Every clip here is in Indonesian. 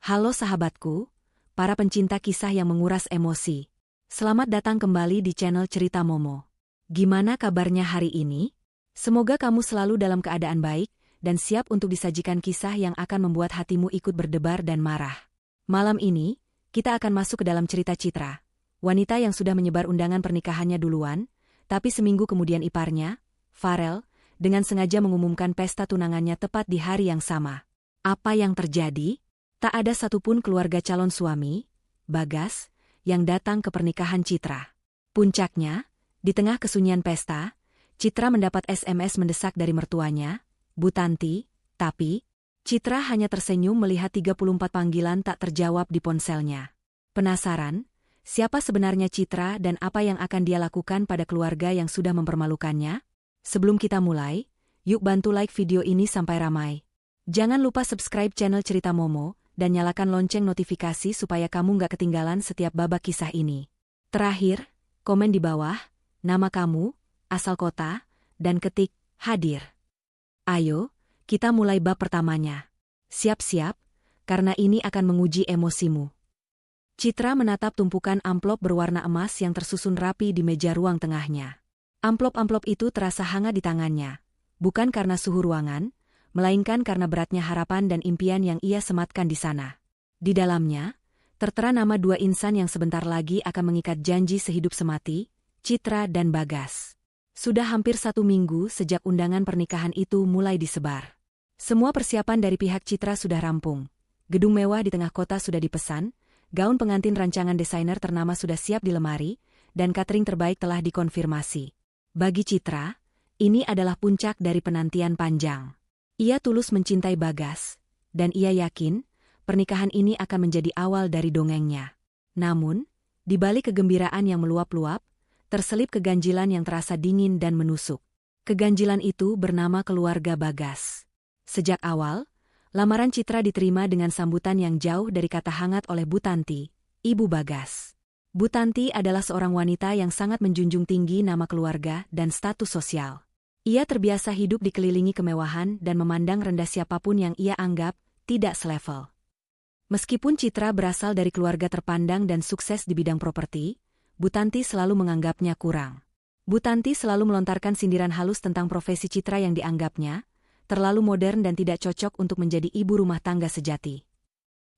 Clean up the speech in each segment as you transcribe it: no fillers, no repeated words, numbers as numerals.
Halo sahabatku, para pencinta kisah yang menguras emosi. Selamat datang kembali di channel Cerita Momo. Gimana kabarnya hari ini? Semoga kamu selalu dalam keadaan baik dan siap untuk disajikan kisah yang akan membuat hatimu ikut berdebar dan marah. Malam ini, kita akan masuk ke dalam cerita Citra, wanita yang sudah menyebar undangan pernikahannya duluan, tapi seminggu kemudian iparnya, Farel, dengan sengaja mengumumkan pesta tunangannya tepat di hari yang sama. Apa yang terjadi? Tak ada satupun keluarga calon suami, Bagas, yang datang ke pernikahan Citra. Puncaknya, di tengah kesunyian pesta, Citra mendapat SMS mendesak dari mertuanya, Bu Tanti, tapi Citra hanya tersenyum melihat 34 panggilan tak terjawab di ponselnya. Penasaran, siapa sebenarnya Citra dan apa yang akan dia lakukan pada keluarga yang sudah mempermalukannya? Sebelum kita mulai, yuk bantu like video ini sampai ramai. Jangan lupa subscribe channel Cerita Momo, dan nyalakan lonceng notifikasi supaya kamu nggak ketinggalan setiap babak kisah ini. Terakhir, komen di bawah, nama kamu, asal kota, dan ketik, hadir. Ayo, kita mulai bab pertamanya. Siap-siap, karena ini akan menguji emosimu. Citra menatap tumpukan amplop berwarna emas yang tersusun rapi di meja ruang tengahnya. Amplop-amplop itu terasa hangat di tangannya, bukan karena suhu ruangan, melainkan karena beratnya harapan dan impian yang ia sematkan di sana. Di dalamnya, tertera nama dua insan yang sebentar lagi akan mengikat janji sehidup semati, Citra dan Bagas. Sudah hampir 1 minggu sejak undangan pernikahan itu mulai disebar. Semua persiapan dari pihak Citra sudah rampung. Gedung mewah di tengah kota sudah dipesan, gaun pengantin rancangan desainer ternama sudah siap di lemari, dan catering terbaik telah dikonfirmasi. Bagi Citra, ini adalah puncak dari penantian panjang. Ia tulus mencintai Bagas, dan ia yakin pernikahan ini akan menjadi awal dari dongengnya. Namun, di balik kegembiraan yang meluap-luap, terselip keganjilan yang terasa dingin dan menusuk. Keganjilan itu bernama keluarga Bagas. Sejak awal, lamaran Citra diterima dengan sambutan yang jauh dari kata hangat oleh Bu Tanti, ibu Bagas. Bu Tanti adalah seorang wanita yang sangat menjunjung tinggi nama keluarga dan status sosial. Ia terbiasa hidup dikelilingi kemewahan dan memandang rendah siapapun yang ia anggap tidak selevel. Meskipun Citra berasal dari keluarga terpandang dan sukses di bidang properti, Bu Tanti selalu menganggapnya kurang. Bu Tanti selalu melontarkan sindiran halus tentang profesi Citra yang dianggapnya terlalu modern dan tidak cocok untuk menjadi ibu rumah tangga sejati.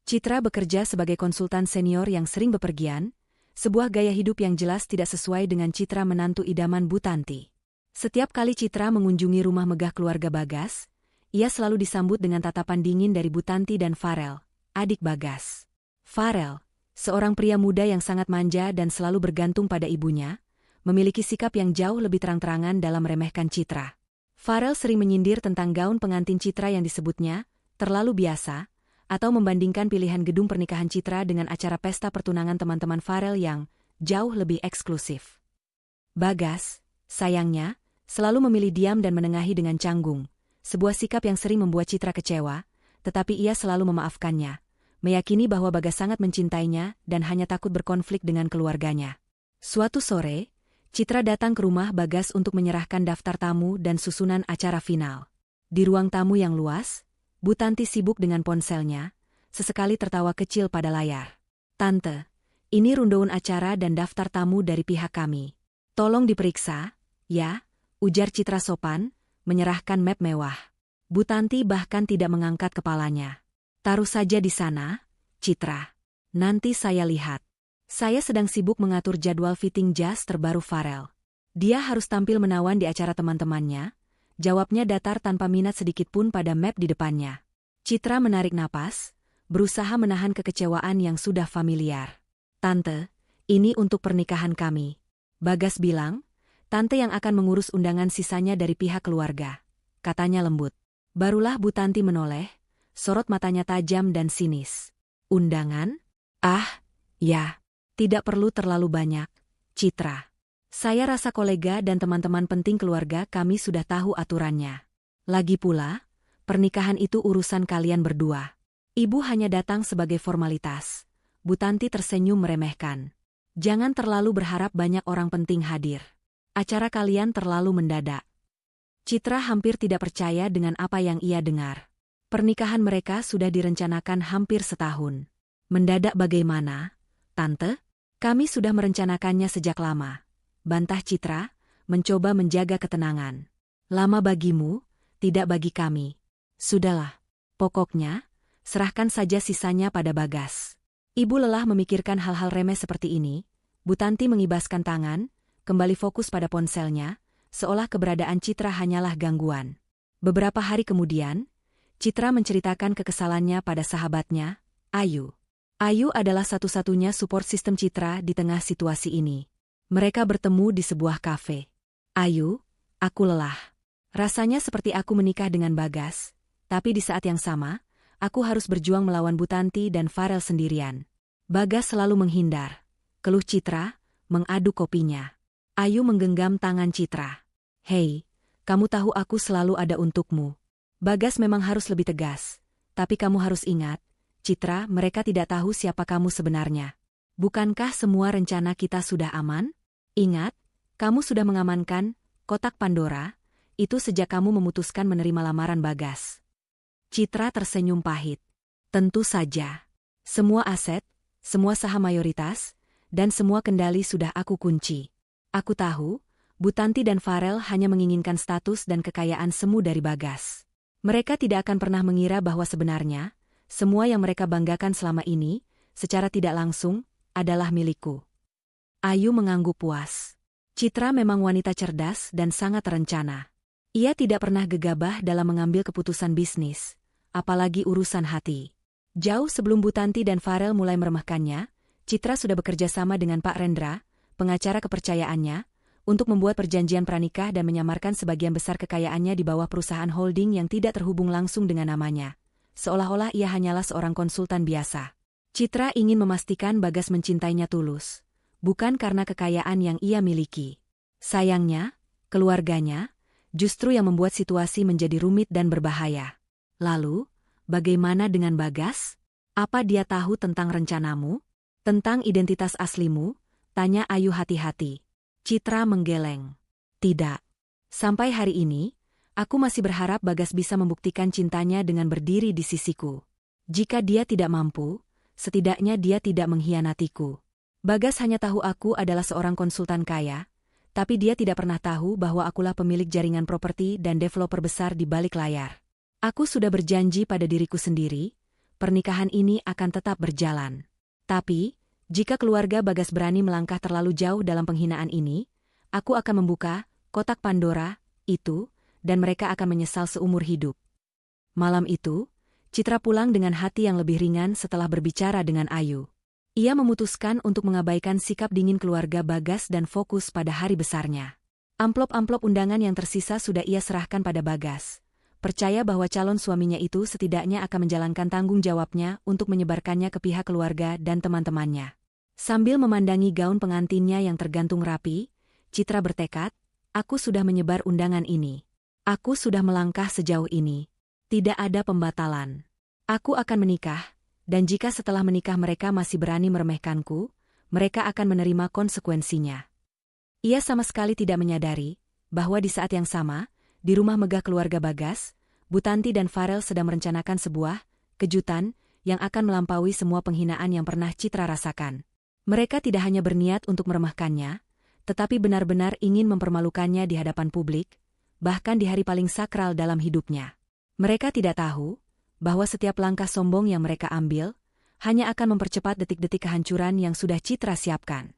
Citra bekerja sebagai konsultan senior yang sering bepergian, sebuah gaya hidup yang jelas tidak sesuai dengan Citra menantu idaman Bu Tanti. Setiap kali Citra mengunjungi rumah megah keluarga Bagas, ia selalu disambut dengan tatapan dingin dari Bu Tanti dan Farel, adik Bagas. Farel, seorang pria muda yang sangat manja dan selalu bergantung pada ibunya, memiliki sikap yang jauh lebih terang-terangan dalam meremehkan Citra. Farel sering menyindir tentang gaun pengantin Citra yang disebutnya terlalu biasa, atau membandingkan pilihan gedung pernikahan Citra dengan acara pesta pertunangan teman-teman Farel yang jauh lebih eksklusif. Bagas, sayangnya, selalu memilih diam dan menengahi dengan canggung, sebuah sikap yang sering membuat Citra kecewa, tetapi ia selalu memaafkannya, meyakini bahwa Bagas sangat mencintainya dan hanya takut berkonflik dengan keluarganya. Suatu sore, Citra datang ke rumah Bagas untuk menyerahkan daftar tamu dan susunan acara final. Di ruang tamu yang luas, Bu Tanti sibuk dengan ponselnya, sesekali tertawa kecil pada layar. "Tante, ini rundown acara dan daftar tamu dari pihak kami. Tolong diperiksa, ya," ujar Citra sopan, menyerahkan map mewah. Bu Tanti bahkan tidak mengangkat kepalanya. "Taruh saja di sana, Citra. Nanti saya lihat. Saya sedang sibuk mengatur jadwal fitting jas terbaru Farel. Dia harus tampil menawan di acara teman-temannya," jawabnya datar tanpa minat sedikitpun pada map di depannya. Citra menarik napas, berusaha menahan kekecewaan yang sudah familiar. "Tante, ini untuk pernikahan kami," Bagas bilang. "Tante yang akan mengurus undangan sisanya dari pihak keluarga," katanya lembut. Barulah Bu Tanti menoleh, sorot matanya tajam dan sinis. "Undangan? Ah, ya. Tidak perlu terlalu banyak, Citra. Saya rasa kolega dan teman-teman penting keluarga kami sudah tahu aturannya. Lagi pula, pernikahan itu urusan kalian berdua. Ibu hanya datang sebagai formalitas." Bu Tanti tersenyum meremehkan. "Jangan terlalu berharap banyak orang penting hadir. Acara kalian terlalu mendadak." Citra hampir tidak percaya dengan apa yang ia dengar. Pernikahan mereka sudah direncanakan hampir setahun. Mendadak bagaimana, Tante? Kami sudah merencanakannya sejak lama. Bantah Citra, mencoba menjaga ketenangan. Lama bagimu, tidak bagi kami. Sudahlah. Pokoknya, serahkan saja sisanya pada Bagas. Ibu lelah memikirkan hal-hal remeh seperti ini. Bu Tanti mengibaskan tangan, kembali fokus pada ponselnya, seolah keberadaan Citra hanyalah gangguan. Beberapa hari kemudian, Citra menceritakan kekesalannya pada sahabatnya, Ayu. Ayu adalah satu-satunya support sistem Citra di tengah situasi ini. Mereka bertemu di sebuah kafe. Ayu, aku lelah. Rasanya seperti aku menikah dengan Bagas, tapi di saat yang sama, aku harus berjuang melawan Bu Tanti dan Farel sendirian. Bagas selalu menghindar. Keluh Citra, mengaduk kopinya. Ayu menggenggam tangan Citra. Hei, kamu tahu aku selalu ada untukmu. Bagas memang harus lebih tegas. Tapi kamu harus ingat, Citra, mereka tidak tahu siapa kamu sebenarnya. Bukankah semua rencana kita sudah aman? Ingat, kamu sudah mengamankan kotak Pandora, itu sejak kamu memutuskan menerima lamaran Bagas. Citra tersenyum pahit. Tentu saja. Semua aset, semua saham mayoritas, dan semua kendali sudah aku kunci. Aku tahu, Bu Tanti dan Farel hanya menginginkan status dan kekayaan semu dari Bagas. Mereka tidak akan pernah mengira bahwa sebenarnya, semua yang mereka banggakan selama ini, secara tidak langsung, adalah milikku. Ayu mengangguk puas. Citra memang wanita cerdas dan sangat terencana. Ia tidak pernah gegabah dalam mengambil keputusan bisnis, apalagi urusan hati. Jauh sebelum Bu Tanti dan Farel mulai meremehkannya, Citra sudah bekerja sama dengan Pak Rendra, pengacara kepercayaannya, untuk membuat perjanjian pranikah dan menyamarkan sebagian besar kekayaannya di bawah perusahaan holding yang tidak terhubung langsung dengan namanya. Seolah-olah ia hanyalah seorang konsultan biasa. Citra ingin memastikan Bagas mencintainya tulus, bukan karena kekayaan yang ia miliki. Sayangnya, keluarganya, justru yang membuat situasi menjadi rumit dan berbahaya. Lalu, bagaimana dengan Bagas? Apa dia tahu tentang rencanamu? Tentang identitas aslimu? Tanya Ayu hati-hati. Citra menggeleng. Tidak. Sampai hari ini, aku masih berharap Bagas bisa membuktikan cintanya dengan berdiri di sisiku. Jika dia tidak mampu, setidaknya dia tidak mengkhianatiku. Bagas hanya tahu aku adalah seorang konsultan kaya, tapi dia tidak pernah tahu bahwa akulah pemilik jaringan properti dan developer besar di balik layar. Aku sudah berjanji pada diriku sendiri, pernikahan ini akan tetap berjalan. Tapi, jika keluarga Bagas berani melangkah terlalu jauh dalam penghinaan ini, aku akan membuka kotak Pandora itu, dan mereka akan menyesal seumur hidup. Malam itu, Citra pulang dengan hati yang lebih ringan setelah berbicara dengan Ayu. Ia memutuskan untuk mengabaikan sikap dingin keluarga Bagas dan fokus pada hari besarnya. Amplop-amplop undangan yang tersisa sudah ia serahkan pada Bagas. Percaya bahwa calon suaminya itu setidaknya akan menjalankan tanggung jawabnya untuk menyebarkannya ke pihak keluarga dan teman-temannya. Sambil memandangi gaun pengantinnya yang tergantung rapi, Citra bertekad, aku sudah menyebar undangan ini. Aku sudah melangkah sejauh ini. Tidak ada pembatalan. Aku akan menikah, dan jika setelah menikah mereka masih berani meremehkanku, mereka akan menerima konsekuensinya. Ia sama sekali tidak menyadari bahwa di saat yang sama, di rumah megah keluarga Bagas, Bu Tanti dan Farel sedang merencanakan sebuah kejutan yang akan melampaui semua penghinaan yang pernah Citra rasakan. Mereka tidak hanya berniat untuk meremehkannya, tetapi benar-benar ingin mempermalukannya di hadapan publik, bahkan di hari paling sakral dalam hidupnya. Mereka tidak tahu bahwa setiap langkah sombong yang mereka ambil hanya akan mempercepat detik-detik kehancuran yang sudah Citra siapkan.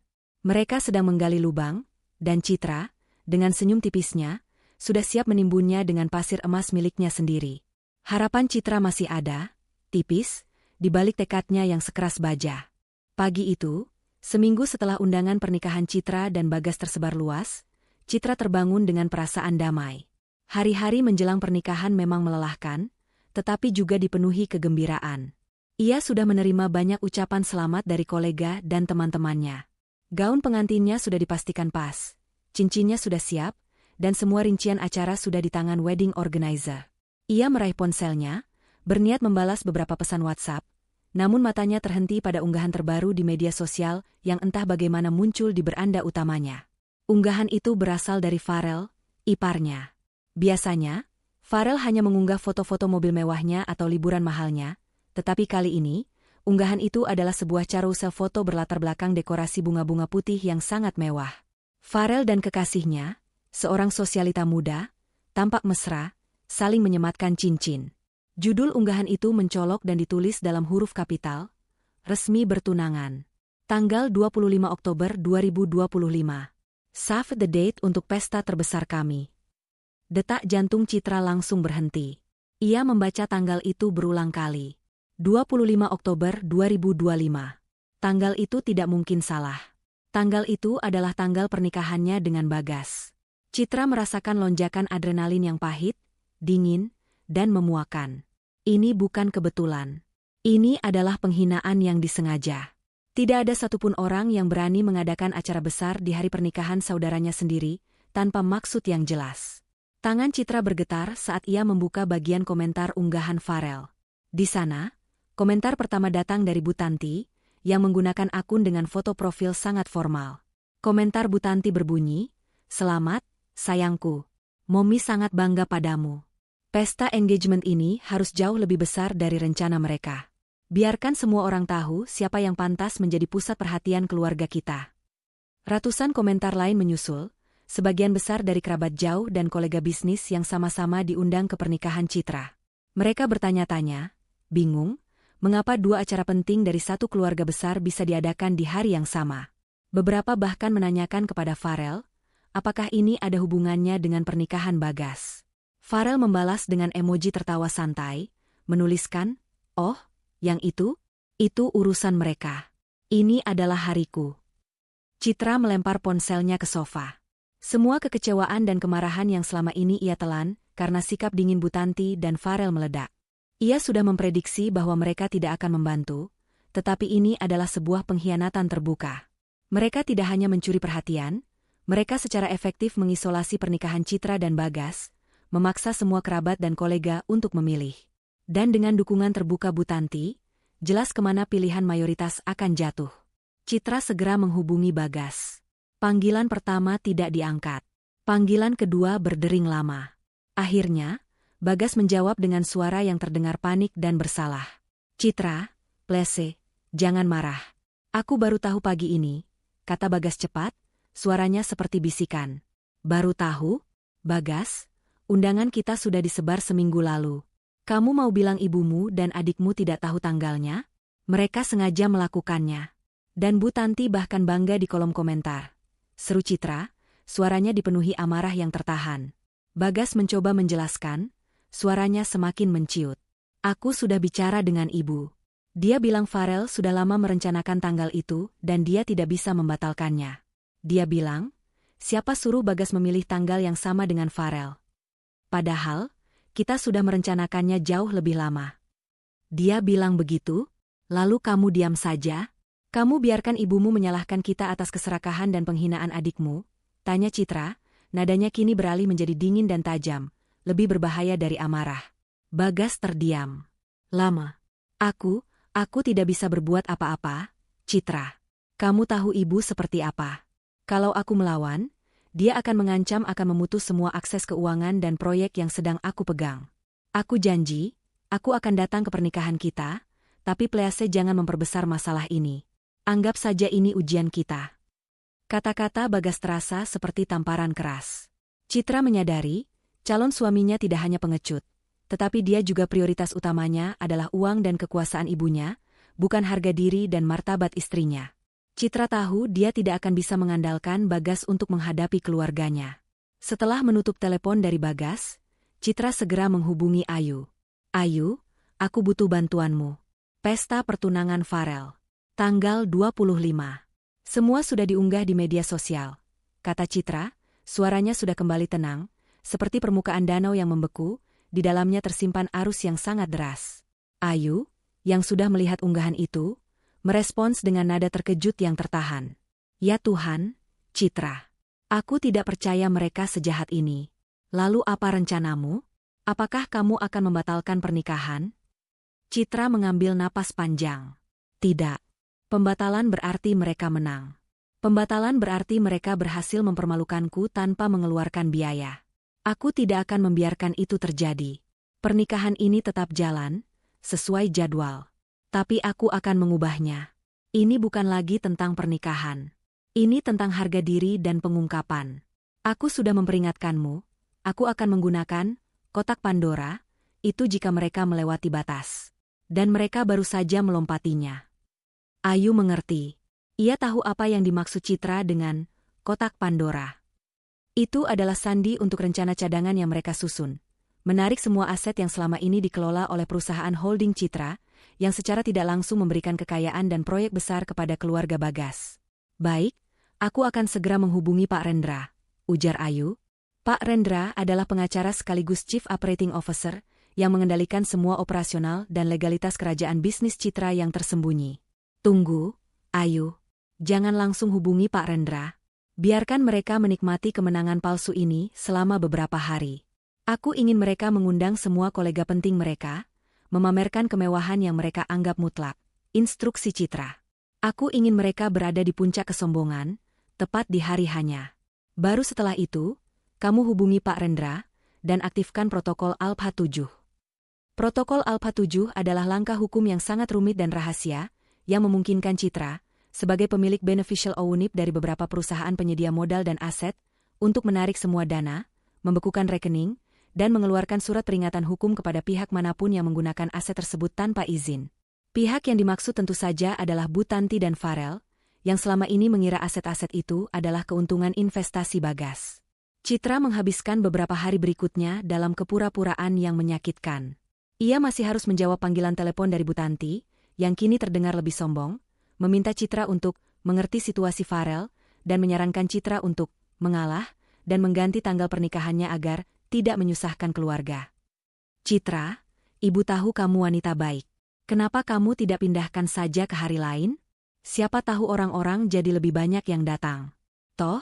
Mereka sedang menggali lubang, dan Citra, dengan senyum tipisnya, sudah siap menimbunnya dengan pasir emas miliknya sendiri. Harapan Citra masih ada, tipis, di balik tekadnya yang sekeras baja. Pagi itu, seminggu setelah undangan pernikahan Citra dan Bagas tersebar luas, Citra terbangun dengan perasaan damai. Hari-hari menjelang pernikahan memang melelahkan, tetapi juga dipenuhi kegembiraan. Ia sudah menerima banyak ucapan selamat dari kolega dan teman-temannya. Gaun pengantinnya sudah dipastikan pas, cincinnya sudah siap, dan semua rincian acara sudah di tangan wedding organizer. Ia meraih ponselnya, berniat membalas beberapa pesan WhatsApp, namun matanya terhenti pada unggahan terbaru di media sosial yang entah bagaimana muncul di beranda utamanya. Unggahan itu berasal dari Farel, iparnya. Biasanya, Farel hanya mengunggah foto-foto mobil mewahnya atau liburan mahalnya, tetapi kali ini, unggahan itu adalah sebuah carousel foto berlatar belakang dekorasi bunga-bunga putih yang sangat mewah. Farel dan kekasihnya, seorang sosialita muda, tampak mesra, saling menyematkan cincin. Judul unggahan itu mencolok dan ditulis dalam huruf kapital, resmi bertunangan. Tanggal 25 Oktober 2025. Save the date untuk pesta terbesar kami. Detak jantung Citra langsung berhenti. Ia membaca tanggal itu berulang kali. 25 Oktober 2025. Tanggal itu tidak mungkin salah. Tanggal itu adalah tanggal pernikahannya dengan Bagas. Citra merasakan lonjakan adrenalin yang pahit, dingin, dan memuakan. Ini bukan kebetulan. Ini adalah penghinaan yang disengaja. Tidak ada satupun orang yang berani mengadakan acara besar di hari pernikahan saudaranya sendiri, tanpa maksud yang jelas. Tangan Citra bergetar saat ia membuka bagian komentar unggahan Farel. Di sana, komentar pertama datang dari Bu Tanti, yang menggunakan akun dengan foto profil sangat formal. Komentar Bu Tanti berbunyi, "Selamat, sayangku. Momi sangat bangga padamu. Pesta engagement ini harus jauh lebih besar dari rencana mereka. Biarkan semua orang tahu siapa yang pantas menjadi pusat perhatian keluarga kita." Ratusan komentar lain menyusul, sebagian besar dari kerabat jauh dan kolega bisnis yang sama-sama diundang ke pernikahan Citra. Mereka bertanya-tanya, bingung, mengapa dua acara penting dari satu keluarga besar bisa diadakan di hari yang sama. Beberapa bahkan menanyakan kepada Farel, apakah ini ada hubungannya dengan pernikahan Bagas. Farel membalas dengan emoji tertawa santai, menuliskan, "Oh, yang itu urusan mereka. Ini adalah hariku." Citra melempar ponselnya ke sofa. Semua kekecewaan dan kemarahan yang selama ini ia telan karena sikap dingin Bu Tanti dan Farel meledak. Ia sudah memprediksi bahwa mereka tidak akan membantu, tetapi ini adalah sebuah pengkhianatan terbuka. Mereka tidak hanya mencuri perhatian, mereka secara efektif mengisolasi pernikahan Citra dan Bagas, memaksa semua kerabat dan kolega untuk memilih. Dan dengan dukungan terbuka Bu Tanti, jelas kemana pilihan mayoritas akan jatuh. Citra segera menghubungi Bagas. Panggilan pertama tidak diangkat. Panggilan kedua berdering lama. Akhirnya, Bagas menjawab dengan suara yang terdengar panik dan bersalah. "Citra, please, jangan marah. Aku baru tahu pagi ini," kata Bagas cepat, suaranya seperti bisikan. "Baru tahu? Bagas, undangan kita sudah disebar seminggu lalu. Kamu mau bilang ibumu dan adikmu tidak tahu tanggalnya? Mereka sengaja melakukannya." Dan Bu Tanti bahkan bangga di kolom komentar. Seru Citra, suaranya dipenuhi amarah yang tertahan. Bagas mencoba menjelaskan, suaranya semakin menciut. "Aku sudah bicara dengan ibu. Dia bilang Farel sudah lama merencanakan tanggal itu dan dia tidak bisa membatalkannya. Dia bilang, siapa suruh Bagas memilih tanggal yang sama dengan Farel? Padahal, kita sudah merencanakannya jauh lebih lama. Dia bilang begitu, lalu kamu diam saja? Kamu biarkan ibumu menyalahkan kita atas keserakahan dan penghinaan adikmu?" tanya Citra, nadanya kini beralih menjadi dingin dan tajam, lebih berbahaya dari amarah. Bagas terdiam. "Lama. Aku tidak bisa berbuat apa-apa, Citra. Kamu tahu ibu seperti apa. Kalau aku melawan, dia akan mengancam akan memutus semua akses keuangan dan proyek yang sedang aku pegang. Aku janji, aku akan datang ke pernikahan kita, tapi please jangan memperbesar masalah ini. Anggap saja ini ujian kita." Kata-kata Bagas terasa seperti tamparan keras. Citra menyadari, calon suaminya tidak hanya pengecut, tetapi dia juga prioritas utamanya adalah uang dan kekuasaan ibunya, bukan harga diri dan martabat istrinya. Citra tahu dia tidak akan bisa mengandalkan Bagas untuk menghadapi keluarganya. Setelah menutup telepon dari Bagas, Citra segera menghubungi Ayu. "Ayu, aku butuh bantuanmu. Pesta pertunangan Farel. Tanggal 25. Semua sudah diunggah di media sosial," kata Citra, suaranya sudah kembali tenang, seperti permukaan danau yang membeku, di dalamnya tersimpan arus yang sangat deras. Ayu, yang sudah melihat unggahan itu, merespons dengan nada terkejut yang tertahan. "Ya Tuhan, Citra. Aku tidak percaya mereka sejahat ini. Lalu apa rencanamu? Apakah kamu akan membatalkan pernikahan?" Citra mengambil napas panjang. "Tidak. Pembatalan berarti mereka menang. Pembatalan berarti mereka berhasil mempermalukanku tanpa mengeluarkan biaya. Aku tidak akan membiarkan itu terjadi. Pernikahan ini tetap jalan, sesuai jadwal. Tapi aku akan mengubahnya. Ini bukan lagi tentang pernikahan. Ini tentang harga diri dan pengungkapan. Aku sudah memperingatkanmu, aku akan menggunakan kotak Pandora, itu jika mereka melewati batas. Dan mereka baru saja melompatinya. Ayu mengerti. Ia tahu apa yang dimaksud Citra dengan kotak Pandora. Itu adalah sandi untuk rencana cadangan yang mereka susun. Menarik semua aset yang selama ini dikelola oleh perusahaan holding Citra, yang secara tidak langsung memberikan kekayaan dan proyek besar kepada keluarga Bagas. Baik, aku akan segera menghubungi Pak Rendra, ujar Ayu. Pak Rendra adalah pengacara sekaligus Chief Operating Officer, yang mengendalikan semua operasional dan legalitas kerajaan bisnis Citra yang tersembunyi. Tunggu, Ayu. Jangan langsung hubungi Pak Rendra. Biarkan mereka menikmati kemenangan palsu ini selama beberapa hari. Aku ingin mereka mengundang semua kolega penting mereka, memamerkan kemewahan yang mereka anggap mutlak. Instruksi Citra. Aku ingin mereka berada di puncak kesombongan, tepat di hari hanya. Baru setelah itu, kamu hubungi Pak Rendra, dan aktifkan protokol Alpha 7. Protokol Alpha 7 adalah langkah hukum yang sangat rumit dan rahasia, yang memungkinkan Citra, sebagai pemilik beneficial ownership dari beberapa perusahaan penyedia modal dan aset, untuk menarik semua dana, membekukan rekening, dan mengeluarkan surat peringatan hukum kepada pihak manapun yang menggunakan aset tersebut tanpa izin. Pihak yang dimaksud tentu saja adalah Bu Tanti dan Farel, yang selama ini mengira aset-aset itu adalah keuntungan investasi Bagas. Citra menghabiskan beberapa hari berikutnya dalam kepura-puraan yang menyakitkan. Ia masih harus menjawab panggilan telepon dari Bu Tanti, yang kini terdengar lebih sombong, meminta Citra untuk mengerti situasi Farel, dan menyarankan Citra untuk mengalah, dan mengganti tanggal pernikahannya agar tidak menyusahkan keluarga. Citra, ibu tahu kamu wanita baik. Kenapa kamu tidak pindahkan saja ke hari lain? Siapa tahu orang-orang jadi lebih banyak yang datang. Toh,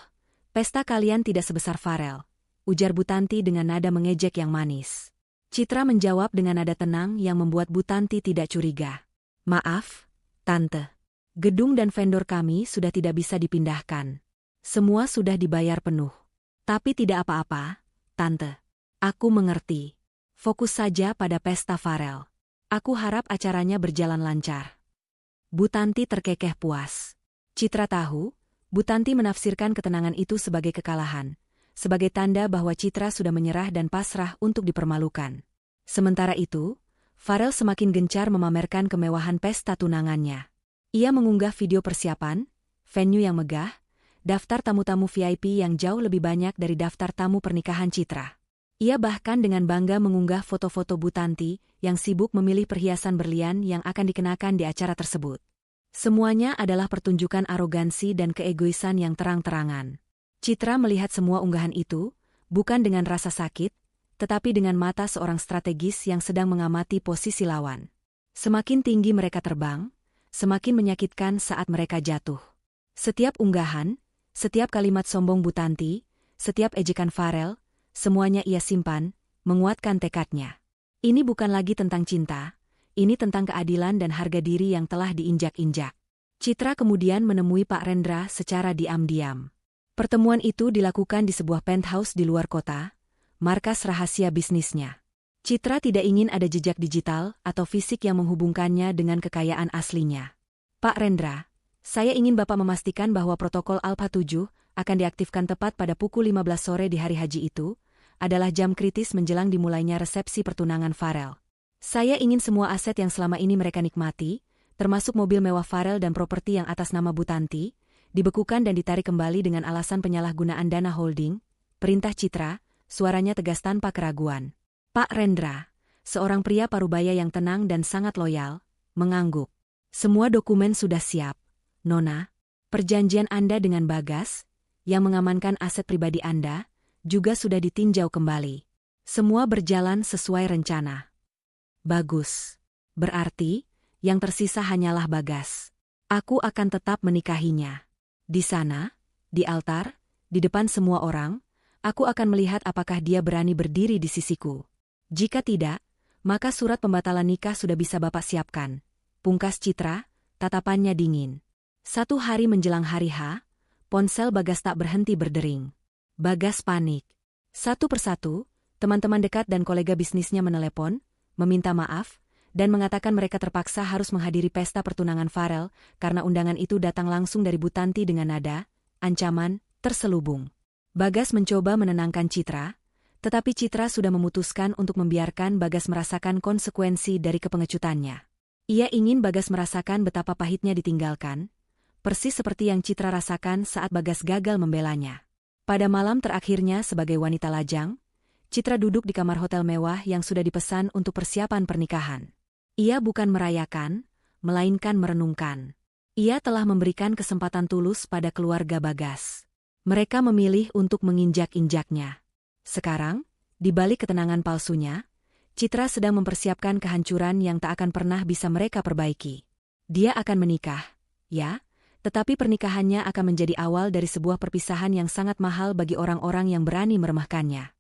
pesta kalian tidak sebesar Farel, ujar Bu Tanti dengan nada mengejek yang manis. Citra menjawab dengan nada tenang yang membuat Bu Tanti tidak curiga. Maaf, Tante. Gedung dan vendor kami sudah tidak bisa dipindahkan. Semua sudah dibayar penuh. Tapi tidak apa-apa, Tante. Aku mengerti. Fokus saja pada pesta Farel. Aku harap acaranya berjalan lancar. Bu Tanti terkekeh puas. Citra tahu, Bu Tanti menafsirkan ketenangan itu sebagai kekalahan, sebagai tanda bahwa Citra sudah menyerah dan pasrah untuk dipermalukan. Sementara itu, Farel semakin gencar memamerkan kemewahan pesta tunangannya. Ia mengunggah video persiapan, venue yang megah, daftar tamu-tamu VIP yang jauh lebih banyak dari daftar tamu pernikahan Citra. Ia bahkan dengan bangga mengunggah foto-foto Bu Tanti yang sibuk memilih perhiasan berlian yang akan dikenakan di acara tersebut. Semuanya adalah pertunjukan arogansi dan keegoisan yang terang-terangan. Citra melihat semua unggahan itu, bukan dengan rasa sakit, tetapi dengan mata seorang strategis yang sedang mengamati posisi lawan. Semakin tinggi mereka terbang, semakin menyakitkan saat mereka jatuh. Setiap unggahan, setiap kalimat sombong Bu Tanti, setiap ejekan Farel, semuanya ia simpan, menguatkan tekadnya. Ini bukan lagi tentang cinta, ini tentang keadilan dan harga diri yang telah diinjak-injak. Citra kemudian menemui Pak Rendra secara diam-diam. Pertemuan itu dilakukan di sebuah penthouse di luar kota, markas rahasia bisnisnya. Citra tidak ingin ada jejak digital atau fisik yang menghubungkannya dengan kekayaan aslinya. Pak Rendra, saya ingin Bapak memastikan bahwa protokol Alpha 7 akan diaktifkan tepat pada pukul 15 sore di hari haji itu, adalah jam kritis menjelang dimulainya resepsi pertunangan Farel. Saya ingin semua aset yang selama ini mereka nikmati, termasuk mobil mewah Farel dan properti yang atas nama Bu Tanti, dibekukan dan ditarik kembali dengan alasan penyalahgunaan dana holding. Perintah Citra, suaranya tegas tanpa keraguan. Pak Rendra, seorang pria parubaya yang tenang dan sangat loyal, mengangguk. Semua dokumen sudah siap, Nona. Perjanjian Anda dengan Bagas, yang mengamankan aset pribadi Anda, juga sudah ditinjau kembali. Semua berjalan sesuai rencana. Bagus. Berarti, yang tersisa hanyalah Bagas. Aku akan tetap menikahinya. Di sana, di altar, di depan semua orang, aku akan melihat apakah dia berani berdiri di sisiku. Jika tidak, maka surat pembatalan nikah sudah bisa Bapak siapkan. Pungkas Citra, tatapannya dingin. 1 hari menjelang hari H, ponsel Bagas tak berhenti berdering. Bagas panik. Satu persatu, teman-teman dekat dan kolega bisnisnya menelepon, meminta maaf, dan mengatakan mereka terpaksa harus menghadiri pesta pertunangan Farel karena undangan itu datang langsung dari Bu Tanti dengan nada, ancaman, terselubung. Bagas mencoba menenangkan Citra, tetapi Citra sudah memutuskan untuk membiarkan Bagas merasakan konsekuensi dari kepengecutannya. Ia ingin Bagas merasakan betapa pahitnya ditinggalkan, persis seperti yang Citra rasakan saat Bagas gagal membelanya. Pada malam terakhirnya sebagai wanita lajang, Citra duduk di kamar hotel mewah yang sudah dipesan untuk persiapan pernikahan. Ia bukan merayakan, melainkan merenungkan. Ia telah memberikan kesempatan tulus pada keluarga Bagas. Mereka memilih untuk menginjak-injaknya. Sekarang, di balik ketenangan palsunya, Citra sedang mempersiapkan kehancuran yang tak akan pernah bisa mereka perbaiki. Dia akan menikah, ya, tetapi pernikahannya akan menjadi awal dari sebuah perpisahan yang sangat mahal bagi orang-orang yang berani meremehkannya.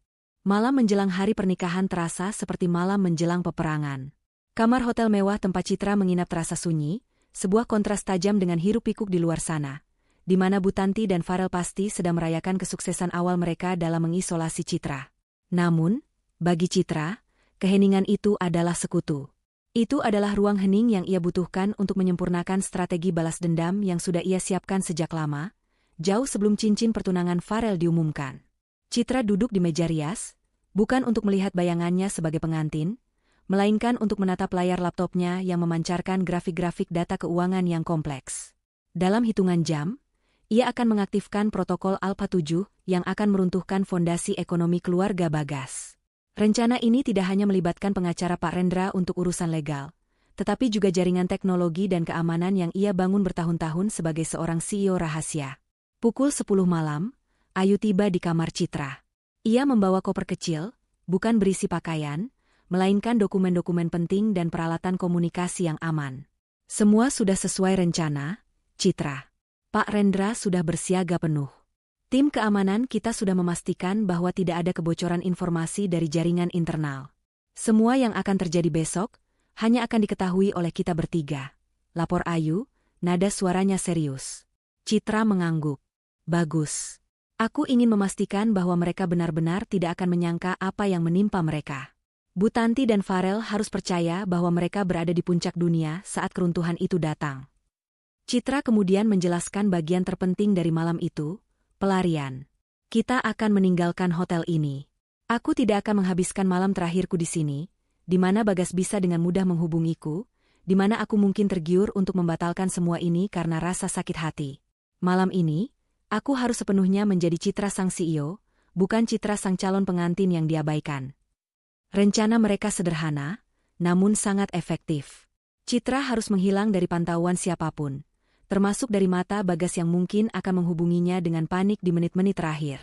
Malam menjelang hari pernikahan terasa seperti malam menjelang peperangan. Kamar hotel mewah tempat Citra menginap terasa sunyi, sebuah kontras tajam dengan hiruk-pikuk di luar sana, di mana Bu Tanti dan Farel pasti sedang merayakan kesuksesan awal mereka dalam mengisolasi Citra. Namun, bagi Citra, keheningan itu adalah sekutu. Itu adalah ruang hening yang ia butuhkan untuk menyempurnakan strategi balas dendam yang sudah ia siapkan sejak lama, jauh sebelum cincin pertunangan Farel diumumkan. Citra duduk di meja rias, bukan untuk melihat bayangannya sebagai pengantin, melainkan untuk menatap layar laptopnya yang memancarkan grafik-grafik data keuangan yang kompleks. Dalam hitungan jam, ia akan mengaktifkan protokol Alpha 7 yang akan meruntuhkan fondasi ekonomi keluarga Bagas. Rencana ini tidak hanya melibatkan pengacara Pak Rendra untuk urusan legal, tetapi juga jaringan teknologi dan keamanan yang ia bangun bertahun-tahun sebagai seorang CEO rahasia. Pukul 10 malam, Ayu tiba di kamar Citra. Ia membawa koper kecil, bukan berisi pakaian, melainkan dokumen-dokumen penting dan peralatan komunikasi yang aman. Semua sudah sesuai rencana, Citra. Pak Rendra sudah bersiaga penuh. Tim keamanan kita sudah memastikan bahwa tidak ada kebocoran informasi dari jaringan internal. Semua yang akan terjadi besok, hanya akan diketahui oleh kita bertiga. Lapor Ayu, nada suaranya serius. Citra mengangguk. Bagus. Aku ingin memastikan bahwa mereka benar-benar tidak akan menyangka apa yang menimpa mereka. Bu Tanti dan Farel harus percaya bahwa mereka berada di puncak dunia saat keruntuhan itu datang. Citra kemudian menjelaskan bagian terpenting dari malam itu, pelarian. Kita akan meninggalkan hotel ini. Aku tidak akan menghabiskan malam terakhirku di sini, di mana Bagas bisa dengan mudah menghubungiku, di mana aku mungkin tergiur untuk membatalkan semua ini karena rasa sakit hati. Malam ini, aku harus sepenuhnya menjadi Citra sang CEO, bukan Citra sang calon pengantin yang diabaikan. Rencana mereka sederhana, namun sangat efektif. Citra harus menghilang dari pantauan siapapun, termasuk dari mata Bagas yang mungkin akan menghubunginya dengan panik di menit-menit terakhir.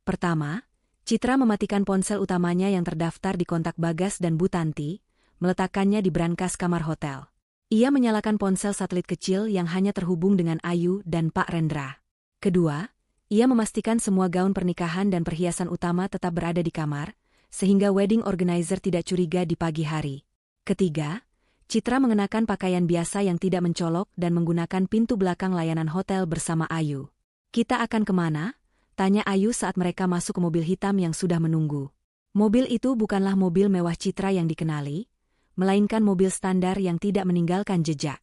Pertama, Citra mematikan ponsel utamanya yang terdaftar di kontak Bagas dan Bu Tanti, meletakkannya di brankas kamar hotel. Ia menyalakan ponsel satelit kecil yang hanya terhubung dengan Ayu dan Pak Rendra. Kedua, ia memastikan semua gaun pernikahan dan perhiasan utama tetap berada di kamar, sehingga wedding organizer tidak curiga di pagi hari. Ketiga, Citra mengenakan pakaian biasa yang tidak mencolok dan menggunakan pintu belakang layanan hotel bersama Ayu. Kita akan kemana? Tanya Ayu saat mereka masuk ke mobil hitam yang sudah menunggu. Mobil itu bukanlah mobil mewah Citra yang dikenali, melainkan mobil standar yang tidak meninggalkan jejak.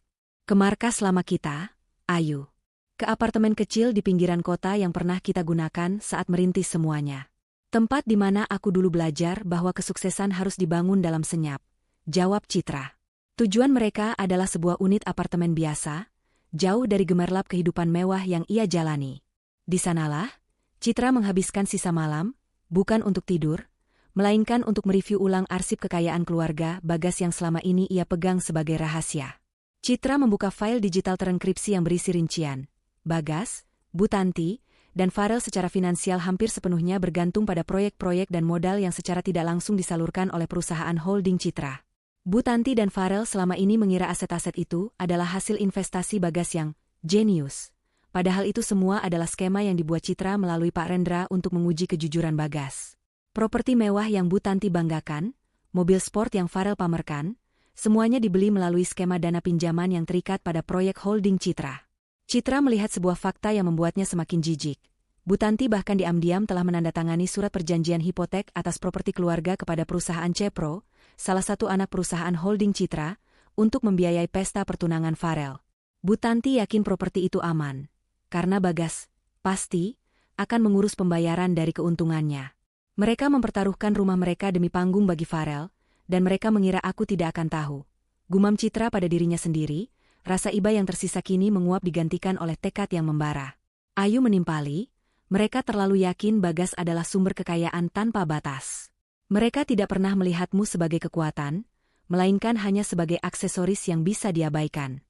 Ke markas lama kita, Ayu. Ke apartemen kecil di pinggiran kota yang pernah kita gunakan saat merintis semuanya. Tempat di mana aku dulu belajar bahwa kesuksesan harus dibangun dalam senyap, jawab Citra. Tujuan mereka adalah sebuah unit apartemen biasa, jauh dari gemerlap kehidupan mewah yang ia jalani. Di sanalah, Citra menghabiskan sisa malam, bukan untuk tidur, melainkan untuk mereview ulang arsip kekayaan keluarga Bagas yang selama ini ia pegang sebagai rahasia. Citra membuka file digital terenkripsi yang berisi rincian. Bagas, Bu Tanti, dan Farel secara finansial hampir sepenuhnya bergantung pada proyek-proyek dan modal yang secara tidak langsung disalurkan oleh perusahaan holding Citra. Bu Tanti dan Farel selama ini mengira aset-aset itu adalah hasil investasi Bagas yang jenius. Padahal itu semua adalah skema yang dibuat Citra melalui Pak Rendra untuk menguji kejujuran Bagas. Properti mewah yang Bu Tanti banggakan, mobil sport yang Farel pamerkan, semuanya dibeli melalui skema dana pinjaman yang terikat pada proyek holding Citra. Citra melihat sebuah fakta yang membuatnya semakin jijik. Bu Tanti bahkan diam-diam telah menandatangani surat perjanjian hipotek atas properti keluarga kepada perusahaan Cepro, salah satu anak perusahaan holding Citra, untuk membiayai pesta pertunangan Farel. Bu Tanti yakin properti itu aman, karena Bagas, pasti, akan mengurus pembayaran dari keuntungannya. Mereka mempertaruhkan rumah mereka demi panggung bagi Farel, dan mereka mengira aku tidak akan tahu. Gumam Citra pada dirinya sendiri, rasa iba yang tersisa kini menguap digantikan oleh tekad yang membara. Ayu menimpali, mereka terlalu yakin Bagas adalah sumber kekayaan tanpa batas. Mereka tidak pernah melihatmu sebagai kekuatan, melainkan hanya sebagai aksesoris yang bisa diabaikan.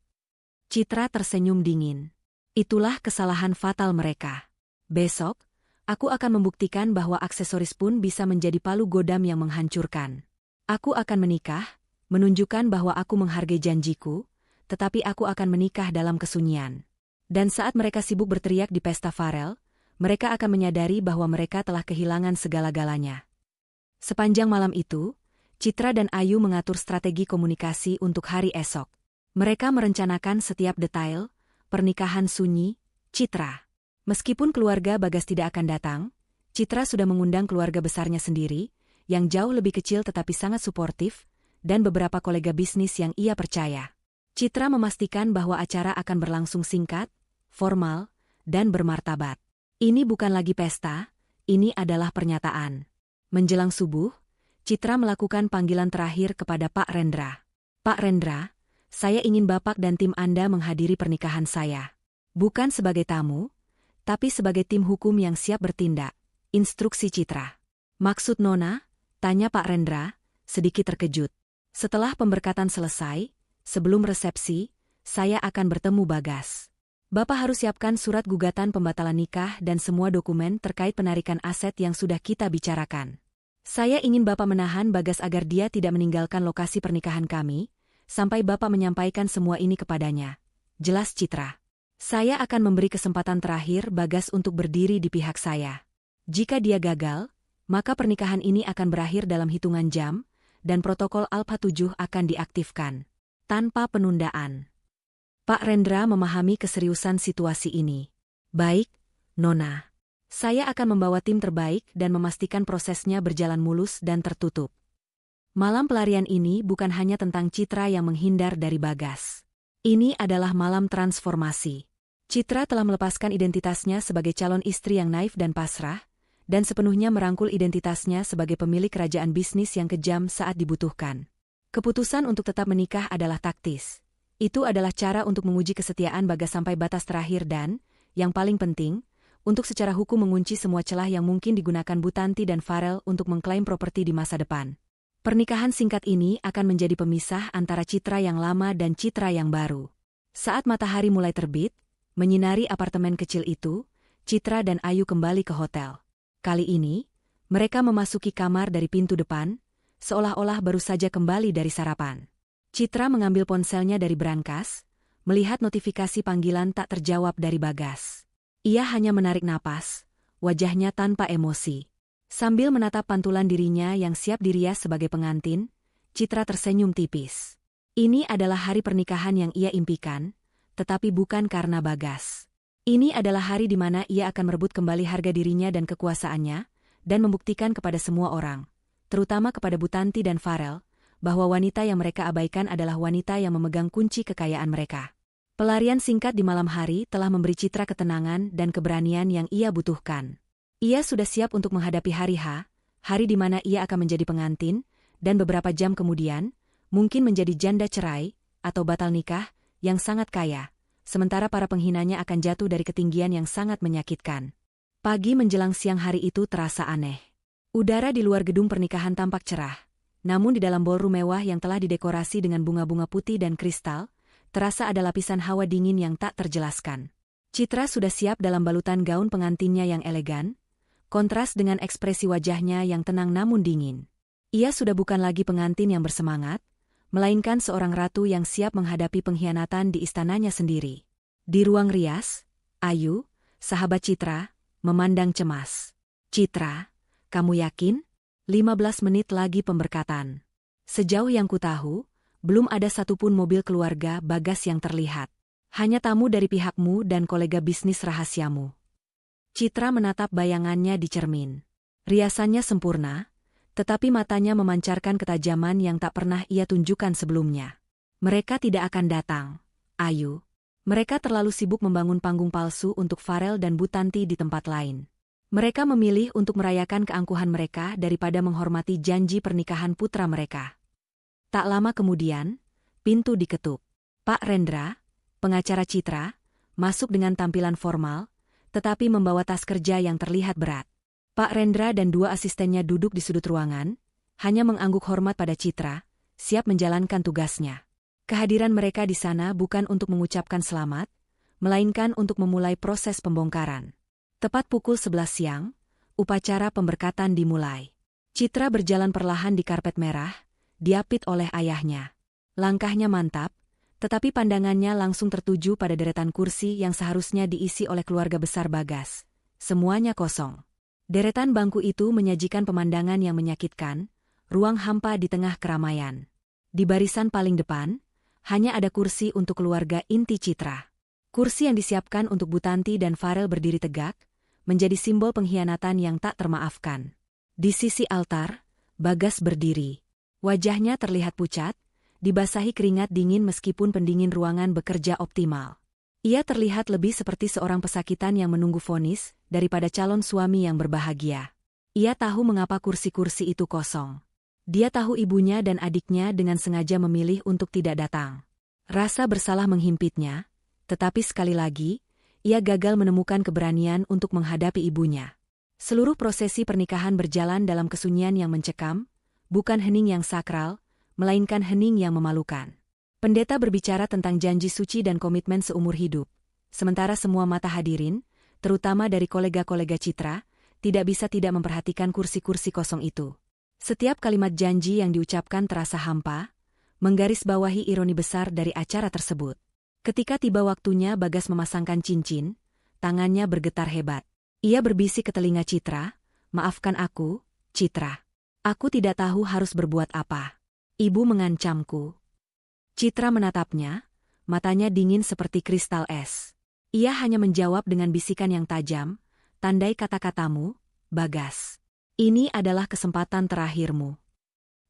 Citra tersenyum dingin. Itulah kesalahan fatal mereka. Besok, aku akan membuktikan bahwa aksesoris pun bisa menjadi palu godam yang menghancurkan. Aku akan menikah, menunjukkan bahwa aku menghargai janjiku, tetapi aku akan menikah dalam kesunyian. Dan saat mereka sibuk berteriak di pesta Farel, mereka akan menyadari bahwa mereka telah kehilangan segala-galanya. Sepanjang malam itu, Citra dan Ayu mengatur strategi komunikasi untuk hari esok. Mereka merencanakan setiap detail, pernikahan sunyi, Citra. Meskipun keluarga Bagas tidak akan datang, Citra sudah mengundang keluarga besarnya sendiri, yang jauh lebih kecil tetapi sangat suportif, dan beberapa kolega bisnis yang ia percaya. Citra memastikan bahwa acara akan berlangsung singkat, formal, dan bermartabat. Ini bukan lagi pesta, ini adalah pernyataan. Menjelang subuh, Citra melakukan panggilan terakhir kepada Pak Rendra. Pak Rendra, saya ingin Bapak dan tim Anda menghadiri pernikahan saya. Bukan sebagai tamu, tapi sebagai tim hukum yang siap bertindak. Instruksi Citra. Maksud Nona? Tanya Pak Rendra, sedikit terkejut. Setelah pemberkatan selesai, sebelum resepsi, saya akan bertemu Bagas. Bapak harus siapkan surat gugatan pembatalan nikah dan semua dokumen terkait penarikan aset yang sudah kita bicarakan. Saya ingin Bapak menahan Bagas agar dia tidak meninggalkan lokasi pernikahan kami, sampai Bapak menyampaikan semua ini kepadanya. Jelas Citra. Saya akan memberi kesempatan terakhir Bagas untuk berdiri di pihak saya. Jika dia gagal, maka pernikahan ini akan berakhir dalam hitungan jam, dan protokol Alpha 7 akan diaktifkan. Tanpa penundaan. Pak Rendra memahami keseriusan situasi ini. Baik, Nona. Saya akan membawa tim terbaik dan memastikan prosesnya berjalan mulus dan tertutup. Malam pelarian ini bukan hanya tentang Citra yang menghindar dari Bagas. Ini adalah malam transformasi. Citra telah melepaskan identitasnya sebagai calon istri yang naif dan pasrah, dan sepenuhnya merangkul identitasnya sebagai pemilik kerajaan bisnis yang kejam saat dibutuhkan. Keputusan untuk tetap menikah adalah taktis. Itu adalah cara untuk menguji kesetiaan Bagas sampai batas terakhir dan, yang paling penting, untuk secara hukum mengunci semua celah yang mungkin digunakan Bu Tanti dan Farel untuk mengklaim properti di masa depan. Pernikahan singkat ini akan menjadi pemisah antara Citra yang lama dan Citra yang baru. Saat matahari mulai terbit, menyinari apartemen kecil itu, Citra dan Ayu kembali ke hotel. Kali ini, mereka memasuki kamar dari pintu depan, seolah-olah baru saja kembali dari sarapan. Citra mengambil ponselnya dari brankas, melihat notifikasi panggilan tak terjawab dari Bagas. Ia hanya menarik napas, wajahnya tanpa emosi. Sambil menatap pantulan dirinya yang siap dirias sebagai pengantin, Citra tersenyum tipis. Ini adalah hari pernikahan yang ia impikan, tetapi bukan karena Bagas. Ini adalah hari di mana ia akan merebut kembali harga dirinya dan kekuasaannya, dan membuktikan kepada semua orang, terutama kepada Bu Tanti dan Farel, bahwa wanita yang mereka abaikan adalah wanita yang memegang kunci kekayaan mereka. Pelarian singkat di malam hari telah memberi Citra ketenangan dan keberanian yang ia butuhkan. Ia sudah siap untuk menghadapi hari H, hari di mana ia akan menjadi pengantin, dan beberapa jam kemudian, mungkin menjadi janda cerai, atau batal nikah, yang sangat kaya, sementara para penghinanya akan jatuh dari ketinggian yang sangat menyakitkan. Pagi menjelang siang hari itu terasa aneh. Udara di luar gedung pernikahan tampak cerah. Namun di dalam ballroom mewah yang telah didekorasi dengan bunga-bunga putih dan kristal, terasa ada lapisan hawa dingin yang tak terjelaskan. Citra sudah siap dalam balutan gaun pengantinnya yang elegan, kontras dengan ekspresi wajahnya yang tenang namun dingin. Ia sudah bukan lagi pengantin yang bersemangat, melainkan seorang ratu yang siap menghadapi pengkhianatan di istananya sendiri. Di ruang rias, Ayu, sahabat Citra, memandang cemas. Citra, kamu yakin? 15 menit lagi pemberkatan. Sejauh yang kutahu, belum ada satupun mobil keluarga Bagas yang terlihat. Hanya tamu dari pihakmu dan kolega bisnis rahasiamu. Citra menatap bayangannya di cermin. Riasannya sempurna, tetapi matanya memancarkan ketajaman yang tak pernah ia tunjukkan sebelumnya. Mereka tidak akan datang, Ayu. Mereka terlalu sibuk membangun panggung palsu untuk Farel dan Bu Tanti di tempat lain. Mereka memilih untuk merayakan keangkuhan mereka daripada menghormati janji pernikahan putra mereka. Tak lama kemudian, pintu diketuk. Pak Rendra, pengacara Citra, masuk dengan tampilan formal, tetapi membawa tas kerja yang terlihat berat. Pak Rendra dan dua asistennya duduk di sudut ruangan, hanya mengangguk hormat pada Citra, siap menjalankan tugasnya. Kehadiran mereka di sana bukan untuk mengucapkan selamat, melainkan untuk memulai proses pembongkaran. Tepat pukul 11 siang, upacara pemberkatan dimulai. Citra berjalan perlahan di karpet merah, diapit oleh ayahnya. Langkahnya mantap, tetapi pandangannya langsung tertuju pada deretan kursi yang seharusnya diisi oleh keluarga besar Bagas. Semuanya kosong. Deretan bangku itu menyajikan pemandangan yang menyakitkan, ruang hampa di tengah keramaian. Di barisan paling depan, hanya ada kursi untuk keluarga inti Citra. Kursi yang disiapkan untuk Bu Tanti dan Farel berdiri tegak, menjadi simbol pengkhianatan yang tak termaafkan. Di sisi altar, Bagas berdiri. Wajahnya terlihat pucat, dibasahi keringat dingin meskipun pendingin ruangan bekerja optimal. Ia terlihat lebih seperti seorang pesakitan yang menunggu vonis daripada calon suami yang berbahagia. Ia tahu mengapa kursi-kursi itu kosong. Dia tahu ibunya dan adiknya dengan sengaja memilih untuk tidak datang. Rasa bersalah menghimpitnya, tetapi sekali lagi, ia gagal menemukan keberanian untuk menghadapi ibunya. Seluruh prosesi pernikahan berjalan dalam kesunyian yang mencekam, bukan hening yang sakral, melainkan hening yang memalukan. Pendeta berbicara tentang janji suci dan komitmen seumur hidup, sementara semua mata hadirin, terutama dari kolega-kolega Citra, tidak bisa tidak memperhatikan kursi-kursi kosong itu. Setiap kalimat janji yang diucapkan terasa hampa, menggarisbawahi ironi besar dari acara tersebut. Ketika tiba waktunya Bagas memasangkan cincin, tangannya bergetar hebat. Ia berbisik ke telinga Citra, "Maafkan aku, Citra. Aku tidak tahu harus berbuat apa. Ibu mengancamku." Citra menatapnya, matanya dingin seperti kristal es. Ia hanya menjawab dengan bisikan yang tajam, "Tandai kata-katamu, Bagas. Ini adalah kesempatan terakhirmu."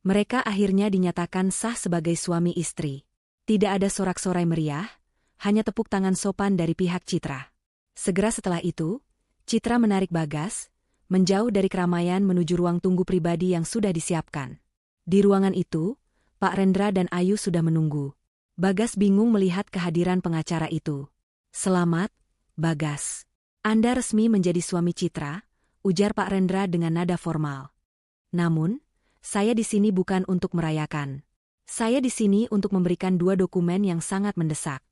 Mereka akhirnya dinyatakan sah sebagai suami istri. Tidak ada sorak-sorai meriah, hanya tepuk tangan sopan dari pihak Citra. Segera setelah itu, Citra menarik Bagas, menjauh dari keramaian menuju ruang tunggu pribadi yang sudah disiapkan. Di ruangan itu, Pak Rendra dan Ayu sudah menunggu. Bagas bingung melihat kehadiran pengacara itu. "Selamat, Bagas. Anda resmi menjadi suami Citra," ujar Pak Rendra dengan nada formal. "Namun, saya di sini bukan untuk merayakan. Saya di sini untuk memberikan dua dokumen yang sangat mendesak."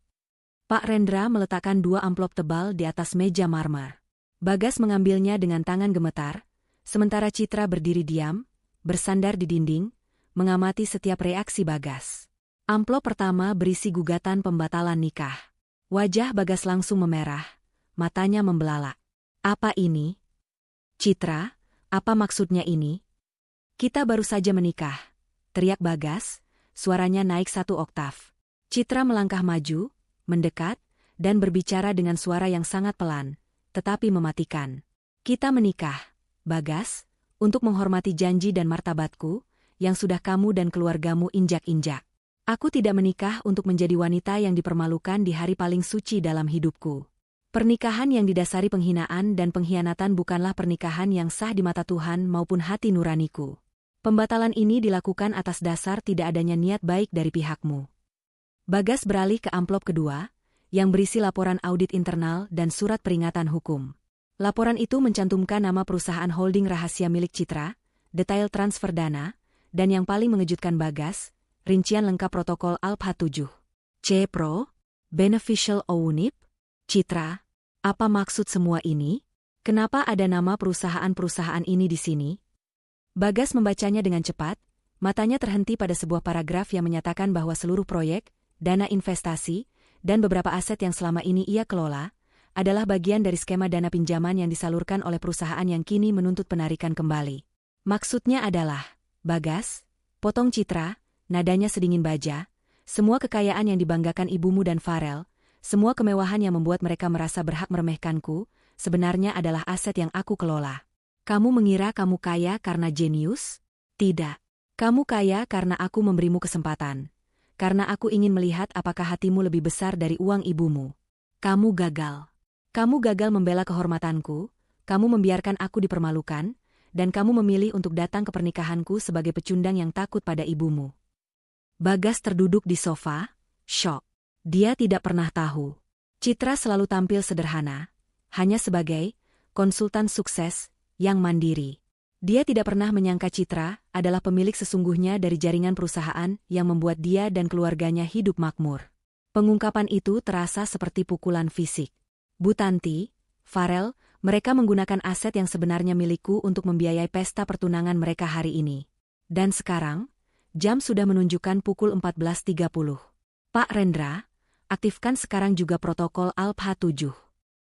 Pak Rendra meletakkan dua amplop tebal di atas meja marmer. Bagas mengambilnya dengan tangan gemetar, sementara Citra berdiri diam, bersandar di dinding, mengamati setiap reaksi Bagas. Amplop pertama berisi gugatan pembatalan nikah. Wajah Bagas langsung memerah, matanya membelalak. "Apa ini? Citra, apa maksudnya ini? Kita baru saja menikah," teriak Bagas, suaranya naik 1 oktav. Citra melangkah maju, mendekat, dan berbicara dengan suara yang sangat pelan, tetapi mematikan. "Kita menikah, Bagas, untuk menghormati janji dan martabatku, yang sudah kamu dan keluargamu injak-injak. Aku tidak menikah untuk menjadi wanita yang dipermalukan di hari paling suci dalam hidupku. Pernikahan yang didasari penghinaan dan pengkhianatan bukanlah pernikahan yang sah di mata Tuhan maupun hati nuraniku. Pembatalan ini dilakukan atas dasar tidak adanya niat baik dari pihakmu." Bagas beralih ke amplop kedua, yang berisi laporan audit internal dan surat peringatan hukum. Laporan itu mencantumkan nama perusahaan holding rahasia milik Citra, detail transfer dana, dan yang paling mengejutkan Bagas, rincian lengkap protokol Alpha 7. C Pro, Beneficial Ownership, Citra, apa maksud semua ini? Kenapa ada nama perusahaan-perusahaan ini di sini? Bagas membacanya dengan cepat, matanya terhenti pada sebuah paragraf yang menyatakan bahwa seluruh proyek, dana investasi, dan beberapa aset yang selama ini ia kelola, adalah bagian dari skema dana pinjaman yang disalurkan oleh perusahaan yang kini menuntut penarikan kembali. "Maksudnya adalah, Bagas," potong Citra, nadanya sedingin baja, "semua kekayaan yang dibanggakan ibumu dan Farel, semua kemewahan yang membuat mereka merasa berhak meremehkanku, sebenarnya adalah aset yang aku kelola. Kamu mengira kamu kaya karena jenius? Tidak. Kamu kaya karena aku memberimu kesempatan. Karena aku ingin melihat apakah hatimu lebih besar dari uang ibumu. Kamu gagal. Kamu gagal membela kehormatanku, kamu membiarkan aku dipermalukan, dan kamu memilih untuk datang ke pernikahanku sebagai pecundang yang takut pada ibumu. Bagas terduduk di sofa, syok. Dia tidak pernah tahu. Citra selalu tampil sederhana, hanya sebagai konsultan sukses yang mandiri. Dia tidak pernah menyangka Citra adalah pemilik sesungguhnya dari jaringan perusahaan yang membuat dia dan keluarganya hidup makmur. Pengungkapan itu terasa seperti pukulan fisik. Bu Tanti, Farel, mereka menggunakan aset yang sebenarnya milikku untuk membiayai pesta pertunangan mereka hari ini. Dan sekarang, jam sudah menunjukkan pukul 14.30. Pak Rendra, aktifkan sekarang juga protokol ALPH 7.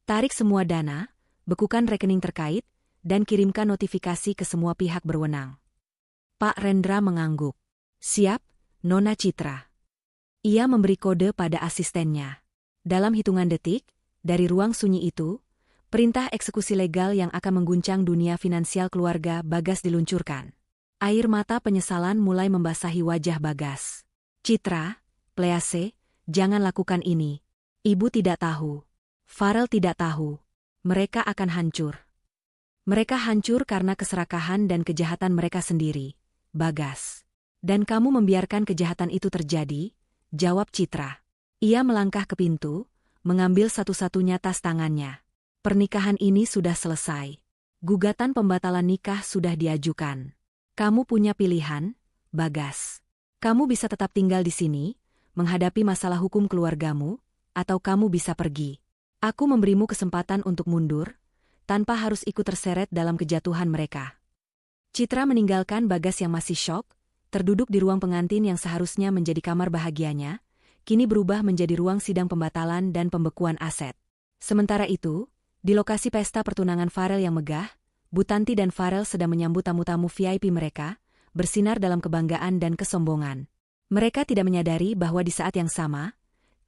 Tarik semua dana, bekukan rekening terkait, dan kirimkan notifikasi ke semua pihak berwenang. Pak Rendra mengangguk. Siap, Nona Citra. Ia memberi kode pada asistennya. Dalam hitungan detik, dari ruang sunyi itu, perintah eksekusi legal yang akan mengguncang dunia finansial keluarga Bagas diluncurkan. Air mata penyesalan mulai membasahi wajah Bagas. Citra, Please, jangan lakukan ini. Ibu tidak tahu. Farel tidak tahu. Mereka akan hancur. Mereka hancur karena keserakahan dan kejahatan mereka sendiri, Bagas. Dan kamu membiarkan kejahatan itu terjadi? Jawab Citra. Ia melangkah ke pintu, mengambil satu-satunya tas tangannya. Pernikahan ini sudah selesai. Gugatan pembatalan nikah sudah diajukan. Kamu punya pilihan, Bagas. Kamu bisa tetap tinggal di sini, menghadapi masalah hukum keluargamu, atau kamu bisa pergi. Aku memberimu kesempatan untuk mundur, tanpa harus ikut terseret dalam kejatuhan mereka. Citra meninggalkan Bagas yang masih syok, terduduk di ruang pengantin yang seharusnya menjadi kamar bahagianya, kini berubah menjadi ruang sidang pembatalan dan pembekuan aset. Sementara itu, di lokasi pesta pertunangan Farel yang megah, Bu Tanti dan Farel sedang menyambut tamu-tamu VIP mereka, bersinar dalam kebanggaan dan kesombongan. Mereka tidak menyadari bahwa di saat yang sama,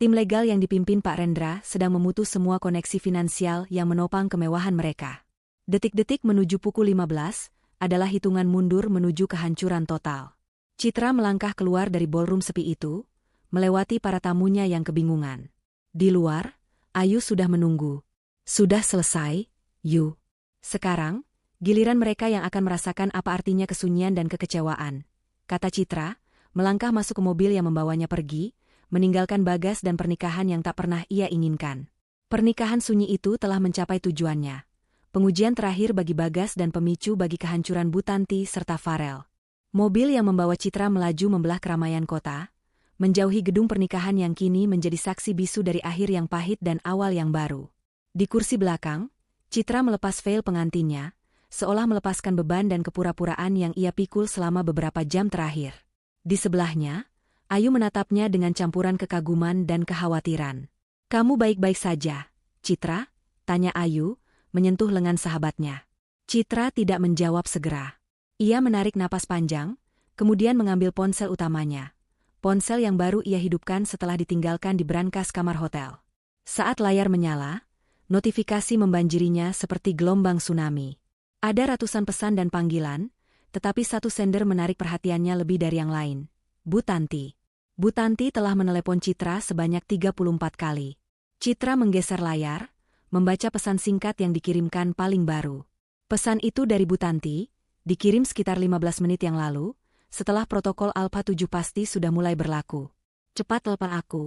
tim legal yang dipimpin Pak Rendra sedang memutus semua koneksi finansial yang menopang kemewahan mereka. Detik-detik menuju pukul 15 adalah hitungan mundur menuju kehancuran total. Citra melangkah keluar dari ballroom sepi itu, melewati para tamunya yang kebingungan. Di luar, Ayu sudah menunggu. Sudah selesai, Yu. Sekarang, giliran mereka yang akan merasakan apa artinya kesunyian dan kekecewaan, kata Citra, melangkah masuk ke mobil yang membawanya pergi, meninggalkan Bagas dan pernikahan yang tak pernah ia inginkan. Pernikahan sunyi itu telah mencapai tujuannya. Pengujian terakhir bagi Bagas dan pemicu bagi kehancuran Bu Tanti serta Farel. Mobil yang membawa Citra melaju membelah keramaian kota, menjauhi gedung pernikahan yang kini menjadi saksi bisu dari akhir yang pahit dan awal yang baru. Di kursi belakang, Citra melepas veil pengantinnya, seolah melepaskan beban dan kepura-puraan yang ia pikul selama beberapa jam terakhir. Di sebelahnya, Ayu menatapnya dengan campuran kekaguman dan kekhawatiran. Kamu baik-baik saja, Citra? Tanya Ayu, menyentuh lengan sahabatnya. Citra tidak menjawab segera. Ia menarik napas panjang, kemudian mengambil ponsel utamanya. Ponsel yang baru ia hidupkan setelah ditinggalkan di brankas kamar hotel. Saat layar menyala, notifikasi membanjirinya seperti gelombang tsunami. Ada ratusan pesan dan panggilan, tetapi satu sender menarik perhatiannya lebih dari yang lain. Bu Tanti. Bu Tanti telah menelepon Citra sebanyak 34 kali. Citra menggeser layar, membaca pesan singkat yang dikirimkan paling baru. Pesan itu dari Bu Tanti, dikirim sekitar 15 menit yang lalu, setelah protokol ALPH 7 pasti sudah mulai berlaku. Cepat telepon aku,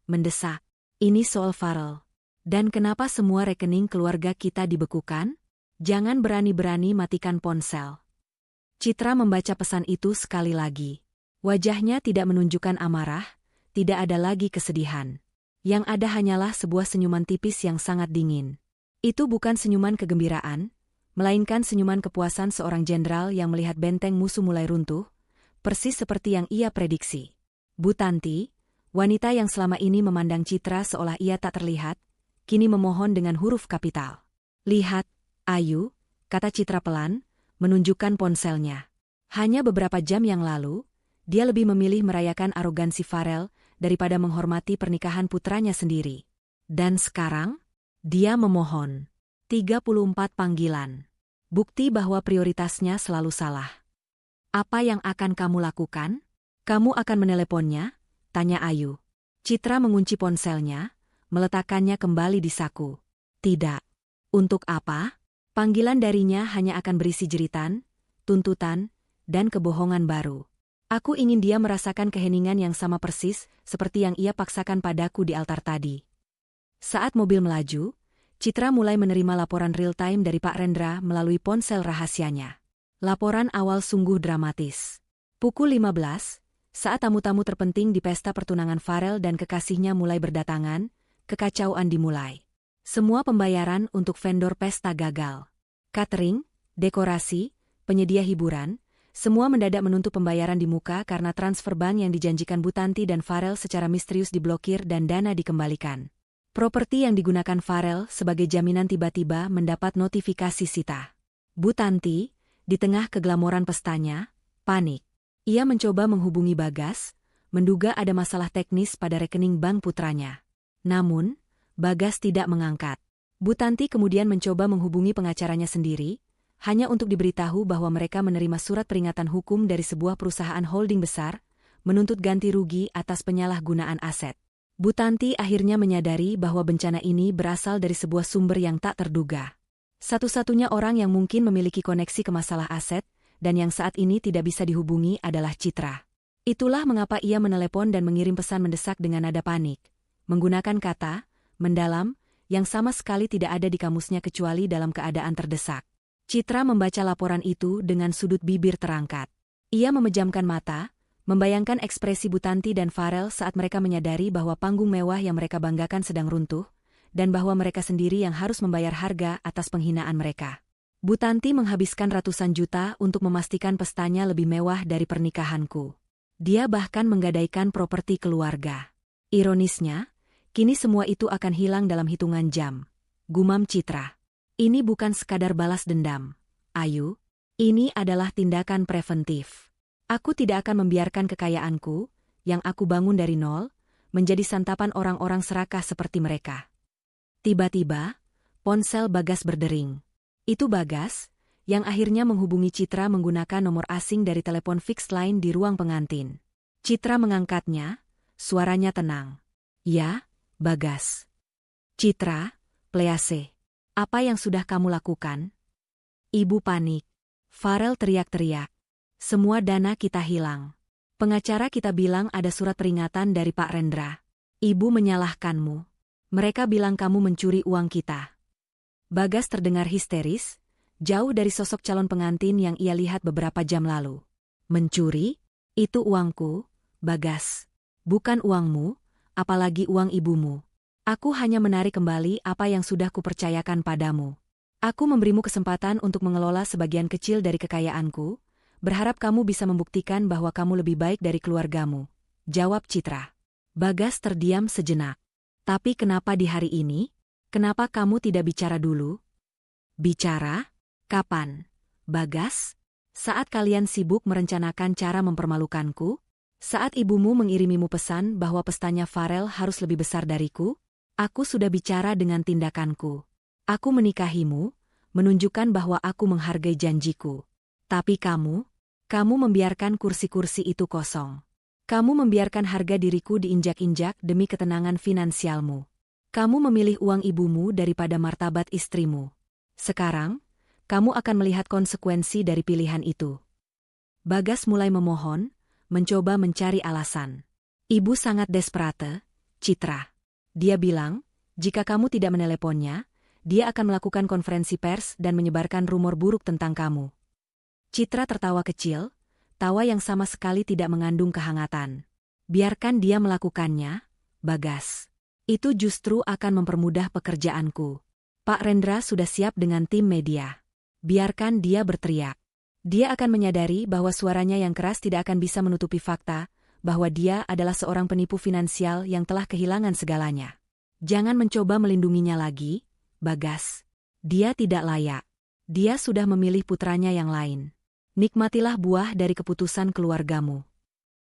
mendesak. Ini soal Farel. Dan kenapa semua rekening keluarga kita dibekukan? Jangan berani-berani matikan ponsel. Citra membaca pesan itu sekali lagi. Wajahnya tidak menunjukkan amarah, tidak ada lagi kesedihan. Yang ada hanyalah sebuah senyuman tipis yang sangat dingin. Itu bukan senyuman kegembiraan, melainkan senyuman kepuasan seorang jenderal yang melihat benteng musuh mulai runtuh, persis seperti yang ia prediksi. Bu Tanti, wanita yang selama ini memandang Citra seolah ia tak terlihat, kini memohon dengan huruf kapital. Lihat, Ayu, kata Citra pelan, menunjukkan ponselnya. Hanya beberapa jam yang lalu, dia lebih memilih merayakan arogansi Farel daripada menghormati pernikahan putranya sendiri. Dan sekarang, dia memohon. 34 panggilan. Bukti bahwa prioritasnya selalu salah. Apa yang akan kamu lakukan? Kamu akan meneleponnya? Tanya Ayu. Citra mengunci ponselnya, meletakkannya kembali di saku. Tidak. Untuk apa? Panggilan darinya hanya akan berisi jeritan, tuntutan, dan kebohongan baru. Aku ingin dia merasakan keheningan yang sama persis seperti yang ia paksakan padaku di altar tadi. Saat mobil melaju, Citra mulai menerima laporan real-time dari Pak Rendra melalui ponsel rahasianya. Laporan awal sungguh dramatis. Pukul 15, saat tamu-tamu terpenting di pesta pertunangan Farel dan kekasihnya mulai berdatangan, kekacauan dimulai. Semua pembayaran untuk vendor pesta gagal. Catering, dekorasi, penyedia hiburan, semua mendadak menuntut pembayaran di muka karena transfer bank yang dijanjikan Bu Tanti dan Farel secara misterius diblokir dan dana dikembalikan. Properti yang digunakan Farel sebagai jaminan tiba-tiba mendapat notifikasi sita. Bu Tanti, di tengah keglamoran pestanya, panik. Ia mencoba menghubungi Bagas, menduga ada masalah teknis pada rekening bank putranya. Namun, Bagas tidak mengangkat. Bu Tanti kemudian mencoba menghubungi pengacaranya sendiri, hanya untuk diberitahu bahwa mereka menerima surat peringatan hukum dari sebuah perusahaan holding besar, menuntut ganti rugi atas penyalahgunaan aset. Bu Tanti akhirnya menyadari bahwa bencana ini berasal dari sebuah sumber yang tak terduga. Satu-satunya orang yang mungkin memiliki koneksi ke masalah aset, dan yang saat ini tidak bisa dihubungi adalah Citra. Itulah mengapa ia menelepon dan mengirim pesan mendesak dengan nada panik, menggunakan kata mendalam yang sama sekali tidak ada di kamusnya kecuali dalam keadaan terdesak. Citra membaca laporan itu dengan sudut bibir terangkat. Ia memejamkan mata, membayangkan ekspresi Bu Tanti dan Farel saat mereka menyadari bahwa panggung mewah yang mereka banggakan sedang runtuh, dan bahwa mereka sendiri yang harus membayar harga atas penghinaan mereka. Bu Tanti menghabiskan ratusan juta untuk memastikan pestanya lebih mewah dari pernikahanku. Dia bahkan menggadaikan properti keluarga. Ironisnya, kini semua itu akan hilang dalam hitungan jam. Gumam Citra. Ini bukan sekadar balas dendam, Ayu. Ini adalah tindakan preventif. Aku tidak akan membiarkan kekayaanku, yang aku bangun dari nol, menjadi santapan orang-orang serakah seperti mereka. Tiba-tiba, ponsel Bagas berdering. Itu Bagas, yang akhirnya menghubungi Citra menggunakan nomor asing dari telepon fixed line di ruang pengantin. Citra mengangkatnya, suaranya tenang. Ya, Bagas. Citra, please. Apa yang sudah kamu lakukan? Ibu panik. Farel teriak-teriak. Semua dana kita hilang. Pengacara kita bilang ada surat peringatan dari Pak Rendra. Ibu menyalahkanmu. Mereka bilang kamu mencuri uang kita. Bagas terdengar histeris, jauh dari sosok calon pengantin yang ia lihat beberapa jam lalu. Mencuri? Itu uangku, Bagas. Bukan uangmu, apalagi uang ibumu. Aku hanya menarik kembali apa yang sudah kupercayakan padamu. Aku memberimu kesempatan untuk mengelola sebagian kecil dari kekayaanku, berharap kamu bisa membuktikan bahwa kamu lebih baik dari keluargamu. Jawab Citra. Bagas terdiam sejenak. Tapi kenapa di hari ini? Kenapa kamu tidak bicara dulu? Bicara? Kapan? Bagas? Saat kalian sibuk merencanakan cara mempermalukanku? Saat ibumu mengirimimu pesan bahwa pestanya Farel harus lebih besar dariku? Aku sudah bicara dengan tindakanku. Aku menikahimu, menunjukkan bahwa aku menghargai janjiku. Tapi kamu membiarkan kursi-kursi itu kosong. Kamu membiarkan harga diriku diinjak-injak demi ketenangan finansialmu. Kamu memilih uang ibumu daripada martabat istrimu. Sekarang, kamu akan melihat konsekuensi dari pilihan itu. Bagas mulai memohon, mencoba mencari alasan. Ibu sangat desperate, Citra. Dia bilang, jika kamu tidak meneleponnya, dia akan melakukan konferensi pers dan menyebarkan rumor buruk tentang kamu. Citra tertawa kecil, tawa yang sama sekali tidak mengandung kehangatan. Biarkan dia melakukannya, Bagas. Itu justru akan mempermudah pekerjaanku. Pak Rendra sudah siap dengan tim media. Biarkan dia berteriak. Dia akan menyadari bahwa suaranya yang keras tidak akan bisa menutupi fakta, bahwa dia adalah seorang penipu finansial yang telah kehilangan segalanya. Jangan mencoba melindunginya lagi, Bagas. Dia tidak layak. Dia sudah memilih putranya yang lain. Nikmatilah buah dari keputusan keluargamu.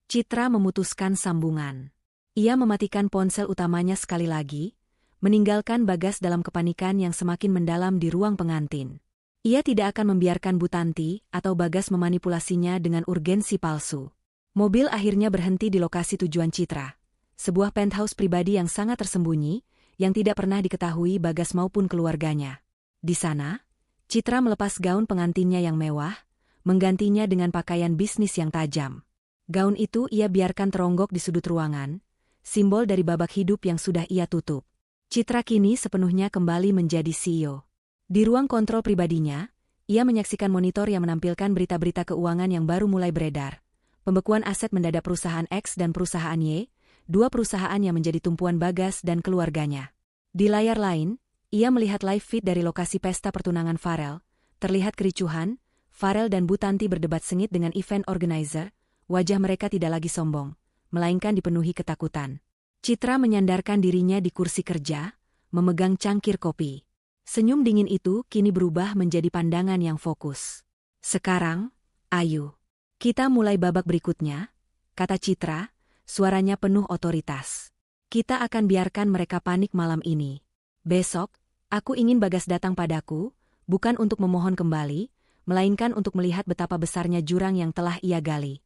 Citra memutuskan sambungan. Ia mematikan ponsel utamanya sekali lagi, meninggalkan Bagas dalam kepanikan yang semakin mendalam di ruang pengantin. Ia tidak akan membiarkan Bu Tanti atau Bagas memanipulasinya dengan urgensi palsu. Mobil akhirnya berhenti di lokasi tujuan Citra, sebuah penthouse pribadi yang sangat tersembunyi, yang tidak pernah diketahui Bagas maupun keluarganya. Di sana, Citra melepas gaun pengantinnya yang mewah, menggantinya dengan pakaian bisnis yang tajam. Gaun itu ia biarkan teronggok di sudut ruangan, simbol dari babak hidup yang sudah ia tutup. Citra kini sepenuhnya kembali menjadi CEO. Di ruang kontrol pribadinya, ia menyaksikan monitor yang menampilkan berita-berita keuangan yang baru mulai beredar. Pembekuan aset mendadak perusahaan X dan perusahaan Y, dua perusahaan yang menjadi tumpuan Bagas dan keluarganya. Di layar lain, ia melihat live feed dari lokasi pesta pertunangan Farel. Terlihat kericuhan, Farel dan Bu Tanti berdebat sengit dengan event organizer. Wajah mereka tidak lagi sombong, melainkan dipenuhi ketakutan. Citra menyandarkan dirinya di kursi kerja, memegang cangkir kopi. Senyum dingin itu kini berubah menjadi pandangan yang fokus. Sekarang, ayo. Kita mulai babak berikutnya, kata Citra, suaranya penuh otoritas. Kita akan biarkan mereka panik malam ini. Besok, aku ingin Bagas datang padaku, bukan untuk memohon kembali, melainkan untuk melihat betapa besarnya jurang yang telah ia gali.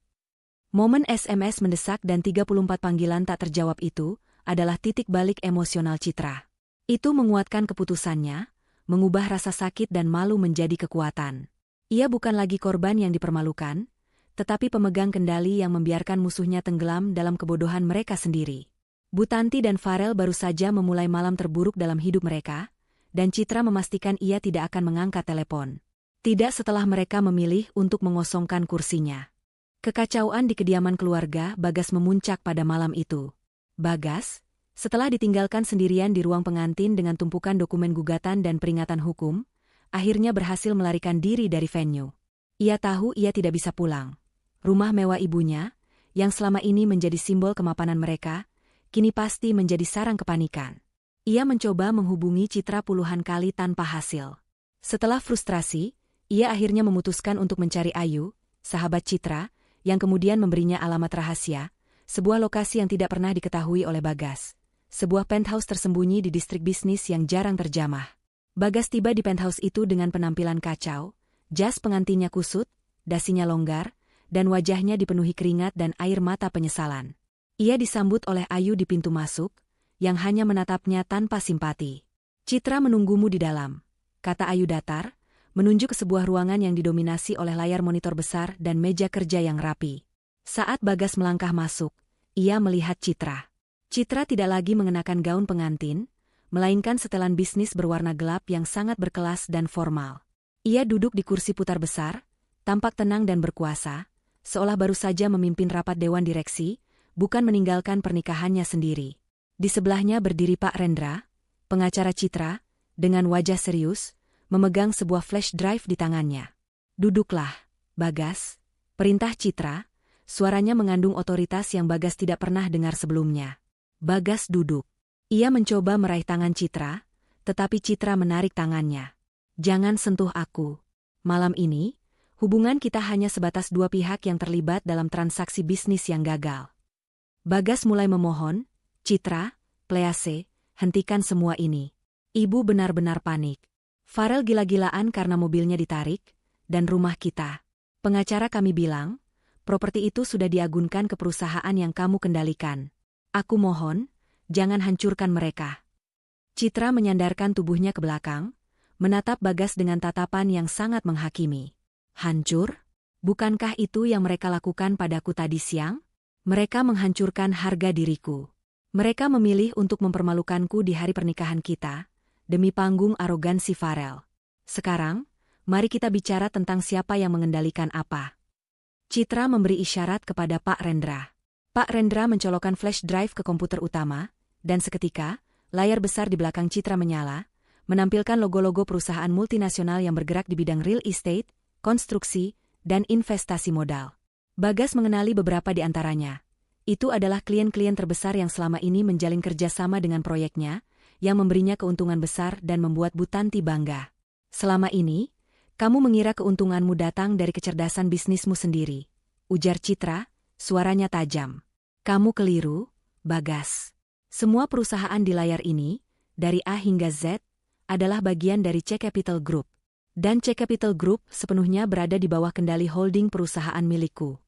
Momen SMS mendesak dan 34 panggilan tak terjawab itu adalah titik balik emosional Citra. Itu menguatkan keputusannya, mengubah rasa sakit dan malu menjadi kekuatan. Ia bukan lagi korban yang dipermalukan, tetapi pemegang kendali yang membiarkan musuhnya tenggelam dalam kebodohan mereka sendiri. Bu Tanti dan Farel baru saja memulai malam terburuk dalam hidup mereka, dan Citra memastikan ia tidak akan mengangkat telepon. Tidak setelah mereka memilih untuk mengosongkan kursinya. Kekacauan di kediaman keluarga Bagas memuncak pada malam itu. Bagas, setelah ditinggalkan sendirian di ruang pengantin dengan tumpukan dokumen gugatan dan peringatan hukum, akhirnya berhasil melarikan diri dari venue. Ia tahu ia tidak bisa pulang. Rumah mewah ibunya, yang selama ini menjadi simbol kemapanan mereka, kini pasti menjadi sarang kepanikan. Ia mencoba menghubungi Citra puluhan kali tanpa hasil. Setelah frustrasi, ia akhirnya memutuskan untuk mencari Ayu, sahabat Citra, yang kemudian memberinya alamat rahasia, sebuah lokasi yang tidak pernah diketahui oleh Bagas. Sebuah penthouse tersembunyi di distrik bisnis yang jarang terjamah. Bagas tiba di penthouse itu dengan penampilan kacau, jas pengantinnya kusut, dasinya longgar, dan wajahnya dipenuhi keringat dan air mata penyesalan. Ia disambut oleh Ayu di pintu masuk, yang hanya menatapnya tanpa simpati. Citra menunggumu di dalam, kata Ayu datar, menunjuk ke sebuah ruangan yang didominasi oleh layar monitor besar dan meja kerja yang rapi. Saat Bagas melangkah masuk, ia melihat Citra. Citra tidak lagi mengenakan gaun pengantin, melainkan setelan bisnis berwarna gelap yang sangat berkelas dan formal. Ia duduk di kursi putar besar, tampak tenang dan berkuasa, seolah baru saja memimpin rapat dewan direksi, bukan meninggalkan pernikahannya sendiri. Di sebelahnya berdiri Pak Rendra, pengacara Citra, dengan wajah serius, memegang sebuah flash drive di tangannya. Duduklah, Bagas, perintah Citra, suaranya mengandung otoritas yang Bagas tidak pernah dengar sebelumnya. Bagas duduk. Ia mencoba meraih tangan Citra, tetapi Citra menarik tangannya. Jangan sentuh aku. Malam ini, hubungan kita hanya sebatas dua pihak yang terlibat dalam transaksi bisnis yang gagal. Bagas mulai memohon, Citra, please, hentikan semua ini. Ibu benar-benar panik. Farel gila-gilaan karena mobilnya ditarik, dan rumah kita. Pengacara kami bilang, properti itu sudah diagunkan ke perusahaan yang kamu kendalikan. Aku mohon, jangan hancurkan mereka. Citra menyandarkan tubuhnya ke belakang, menatap Bagas dengan tatapan yang sangat menghakimi. Hancur? Bukankah itu yang mereka lakukan padaku tadi siang? Mereka menghancurkan harga diriku. Mereka memilih untuk mempermalukanku di hari pernikahan kita, demi panggung arogansi Farel. Sekarang, mari kita bicara tentang siapa yang mengendalikan apa. Citra memberi isyarat kepada Pak Rendra. Pak Rendra mencolokkan flash drive ke komputer utama, dan seketika, layar besar di belakang Citra menyala, menampilkan logo-logo perusahaan multinasional yang bergerak di bidang real estate, konstruksi, dan investasi modal. Bagas mengenali beberapa di antaranya. Itu adalah klien-klien terbesar yang selama ini menjalin kerjasama dengan proyeknya, yang memberinya keuntungan besar dan membuat Bu Tanti bangga. Selama ini, kamu mengira keuntunganmu datang dari kecerdasan bisnismu sendiri, ujar Citra, suaranya tajam. Kamu keliru, Bagas. Semua perusahaan di layar ini, dari A hingga Z, adalah bagian dari C Capital Group. Dan C Capital Group sepenuhnya berada di bawah kendali holding perusahaan milikku.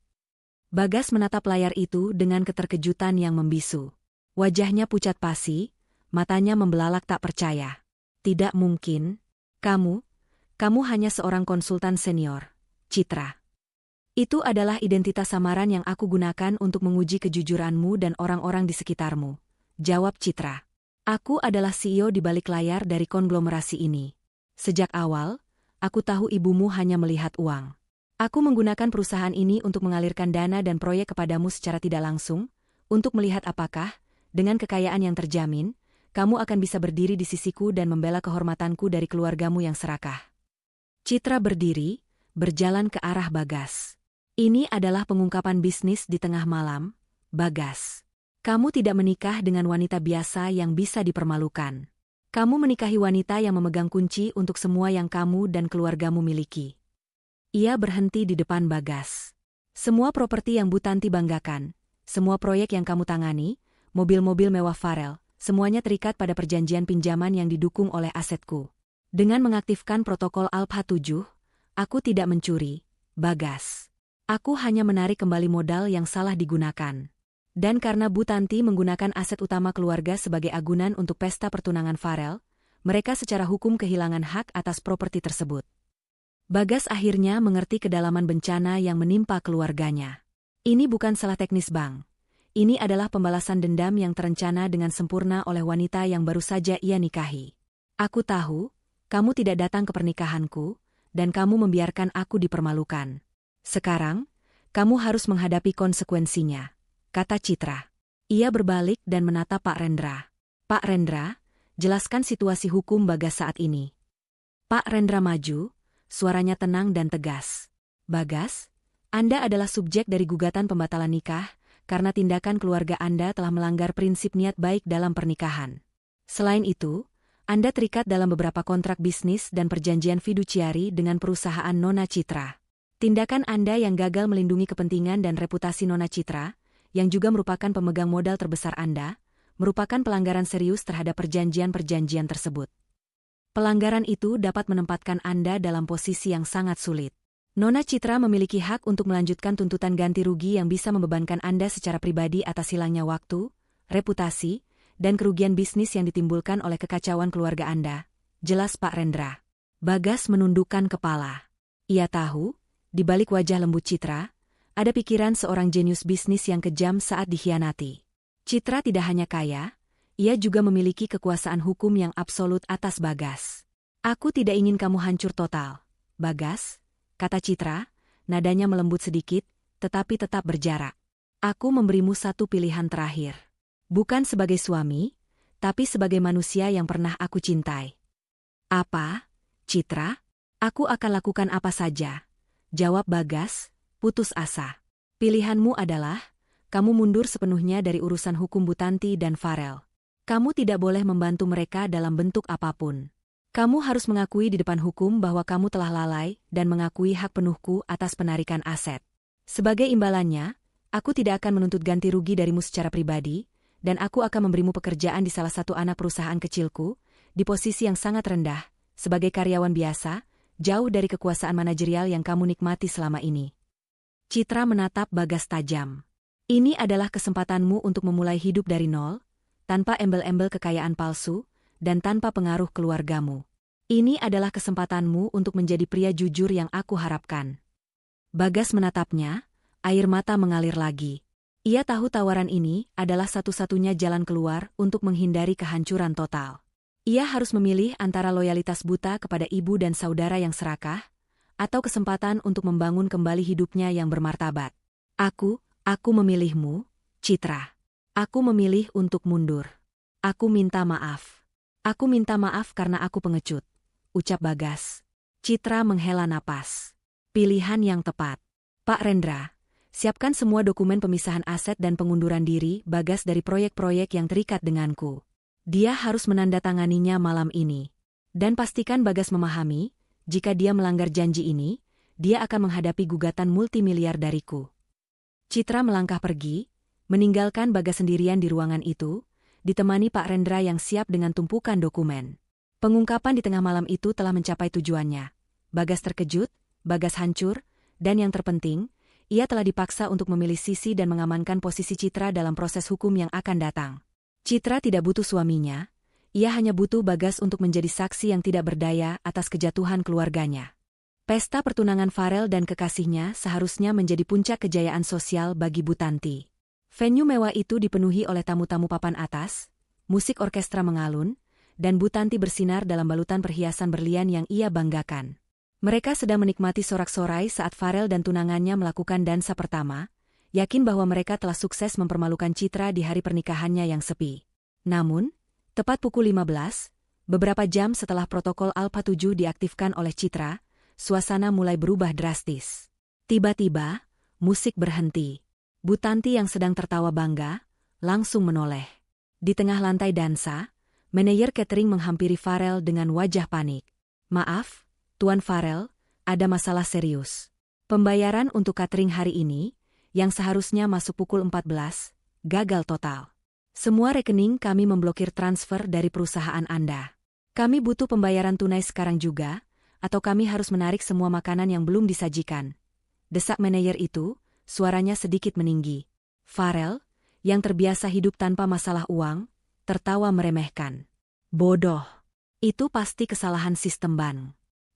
Bagas menatap layar itu dengan keterkejutan yang membisu. Wajahnya pucat pasi, matanya membelalak tak percaya. Tidak mungkin. Kamu hanya seorang konsultan senior, Citra. Itu adalah identitas samaran yang aku gunakan untuk menguji kejujuranmu dan orang-orang di sekitarmu. Jawab Citra. Aku adalah CEO di balik layar dari konglomerasi ini. Sejak awal, aku tahu ibumu hanya melihat uang. Aku menggunakan perusahaan ini untuk mengalirkan dana dan proyek kepadamu secara tidak langsung, untuk melihat apakah, dengan kekayaan yang terjamin, kamu akan bisa berdiri di sisiku dan membela kehormatanku dari keluargamu yang serakah. Citra berdiri, berjalan ke arah Bagas. Ini adalah pengungkapan bisnis di tengah malam, Bagas. Kamu tidak menikah dengan wanita biasa yang bisa dipermalukan. Kamu menikahi wanita yang memegang kunci untuk semua yang kamu dan keluargamu miliki. Ia berhenti di depan Bagas. Semua properti yang Bu Tanti banggakan, semua proyek yang kamu tangani, mobil-mobil mewah Farel, semuanya terikat pada perjanjian pinjaman yang didukung oleh asetku. Dengan mengaktifkan protokol Alpha 7, aku tidak mencuri, Bagas. Aku hanya menarik kembali modal yang salah digunakan. Dan karena Bu Tanti menggunakan aset utama keluarga sebagai agunan untuk pesta pertunangan Farel, mereka secara hukum kehilangan hak atas properti tersebut. Bagas akhirnya mengerti kedalaman bencana yang menimpa keluarganya. Ini bukan salah teknis bank. Ini adalah pembalasan dendam yang terencana dengan sempurna oleh wanita yang baru saja ia nikahi. Aku tahu, kamu tidak datang ke pernikahanku, dan kamu membiarkan aku dipermalukan. Sekarang, kamu harus menghadapi konsekuensinya, kata Citra. Ia berbalik dan menatap Pak Rendra. Pak Rendra, jelaskan situasi hukum Bagas saat ini. Pak Rendra maju, suaranya tenang dan tegas. Bagas, Anda adalah subjek dari gugatan pembatalan nikah, karena tindakan keluarga Anda telah melanggar prinsip niat baik dalam pernikahan. Selain itu, Anda terikat dalam beberapa kontrak bisnis dan perjanjian fiduciari dengan perusahaan Nona Citra. Tindakan Anda yang gagal melindungi kepentingan dan reputasi Nona Citra, yang juga merupakan pemegang modal terbesar Anda, merupakan pelanggaran serius terhadap perjanjian-perjanjian tersebut. Pelanggaran itu dapat menempatkan Anda dalam posisi yang sangat sulit. Nona Citra memiliki hak untuk melanjutkan tuntutan ganti rugi yang bisa membebankan Anda secara pribadi atas hilangnya waktu, reputasi, dan kerugian bisnis yang ditimbulkan oleh kekacauan keluarga Anda. Jelas Pak Rendra. Bagas menundukkan kepala. Ia tahu, di balik wajah lembut Citra, ada pikiran seorang jenius bisnis yang kejam saat dikhianati. Citra tidak hanya kaya, ia juga memiliki kekuasaan hukum yang absolut atas Bagas. Aku tidak ingin kamu hancur total, Bagas, kata Citra, nadanya melembut sedikit, tetapi tetap berjarak. Aku memberimu satu pilihan terakhir. Bukan sebagai suami, tapi sebagai manusia yang pernah aku cintai. Apa, Citra? Aku akan lakukan apa saja, jawab Bagas, putus asa. Pilihanmu adalah, kamu mundur sepenuhnya dari urusan hukum Bu Tanti dan Farel. Kamu tidak boleh membantu mereka dalam bentuk apapun. Kamu harus mengakui di depan hukum bahwa kamu telah lalai dan mengakui hak penuhku atas penarikan aset. Sebagai imbalannya, aku tidak akan menuntut ganti rugi darimu secara pribadi, dan aku akan memberimu pekerjaan di salah satu anak perusahaan kecilku, di posisi yang sangat rendah, sebagai karyawan biasa, jauh dari kekuasaan manajerial yang kamu nikmati selama ini. Citra menatap Bagas tajam. Ini adalah kesempatanmu untuk memulai hidup dari nol, tanpa embel-embel kekayaan palsu, dan tanpa pengaruh keluargamu. Ini adalah kesempatanmu untuk menjadi pria jujur yang aku harapkan. Bagas menatapnya, air mata mengalir lagi. Ia tahu tawaran ini adalah satu-satunya jalan keluar untuk menghindari kehancuran total. Ia harus memilih antara loyalitas buta kepada ibu dan saudara yang serakah, atau kesempatan untuk membangun kembali hidupnya yang bermartabat. Aku memilihmu, Citra. Aku memilih untuk mundur. Aku minta maaf. Aku minta maaf karena aku pengecut, ucap Bagas. Citra menghela napas. Pilihan yang tepat. Pak Rendra, siapkan semua dokumen pemisahan aset dan pengunduran diri Bagas dari proyek-proyek yang terikat denganku. Dia harus menandatanganinya malam ini. Dan pastikan Bagas memahami, jika dia melanggar janji ini, dia akan menghadapi gugatan multimiliar dariku. Citra melangkah pergi, meninggalkan Bagas sendirian di ruangan itu, ditemani Pak Rendra yang siap dengan tumpukan dokumen. Pengungkapan di tengah malam itu telah mencapai tujuannya. Bagas terkejut, Bagas hancur, dan yang terpenting, ia telah dipaksa untuk memilih sisi dan mengamankan posisi Citra dalam proses hukum yang akan datang. Citra tidak butuh suaminya, ia hanya butuh Bagas untuk menjadi saksi yang tidak berdaya atas kejatuhan keluarganya. Pesta pertunangan Farel dan kekasihnya seharusnya menjadi puncak kejayaan sosial bagi Bu Tanti. Venue mewah itu dipenuhi oleh tamu-tamu papan atas, musik orkestra mengalun, dan Bu Tanti bersinar dalam balutan perhiasan berlian yang ia banggakan. Mereka sedang menikmati sorak-sorai saat Farel dan tunangannya melakukan dansa pertama, yakin bahwa mereka telah sukses mempermalukan Citra di hari pernikahannya yang sepi. Namun, tepat pukul 15, beberapa jam setelah protokol Alpha 7 diaktifkan oleh Citra, suasana mulai berubah drastis. Tiba-tiba, musik berhenti. Bu Tanti yang sedang tertawa bangga, langsung menoleh. Di tengah lantai dansa, manajer catering menghampiri Farel dengan wajah panik. "Maaf, Tuan Farel, ada masalah serius. Pembayaran untuk catering hari ini, yang seharusnya masuk pukul 14, gagal total. Semua rekening kami memblokir transfer dari perusahaan Anda. Kami butuh pembayaran tunai sekarang juga, atau kami harus menarik semua makanan yang belum disajikan." Desak manajer itu, suaranya sedikit meninggi. Farel, yang terbiasa hidup tanpa masalah uang, tertawa meremehkan. "Bodoh. Itu pasti kesalahan sistem bank.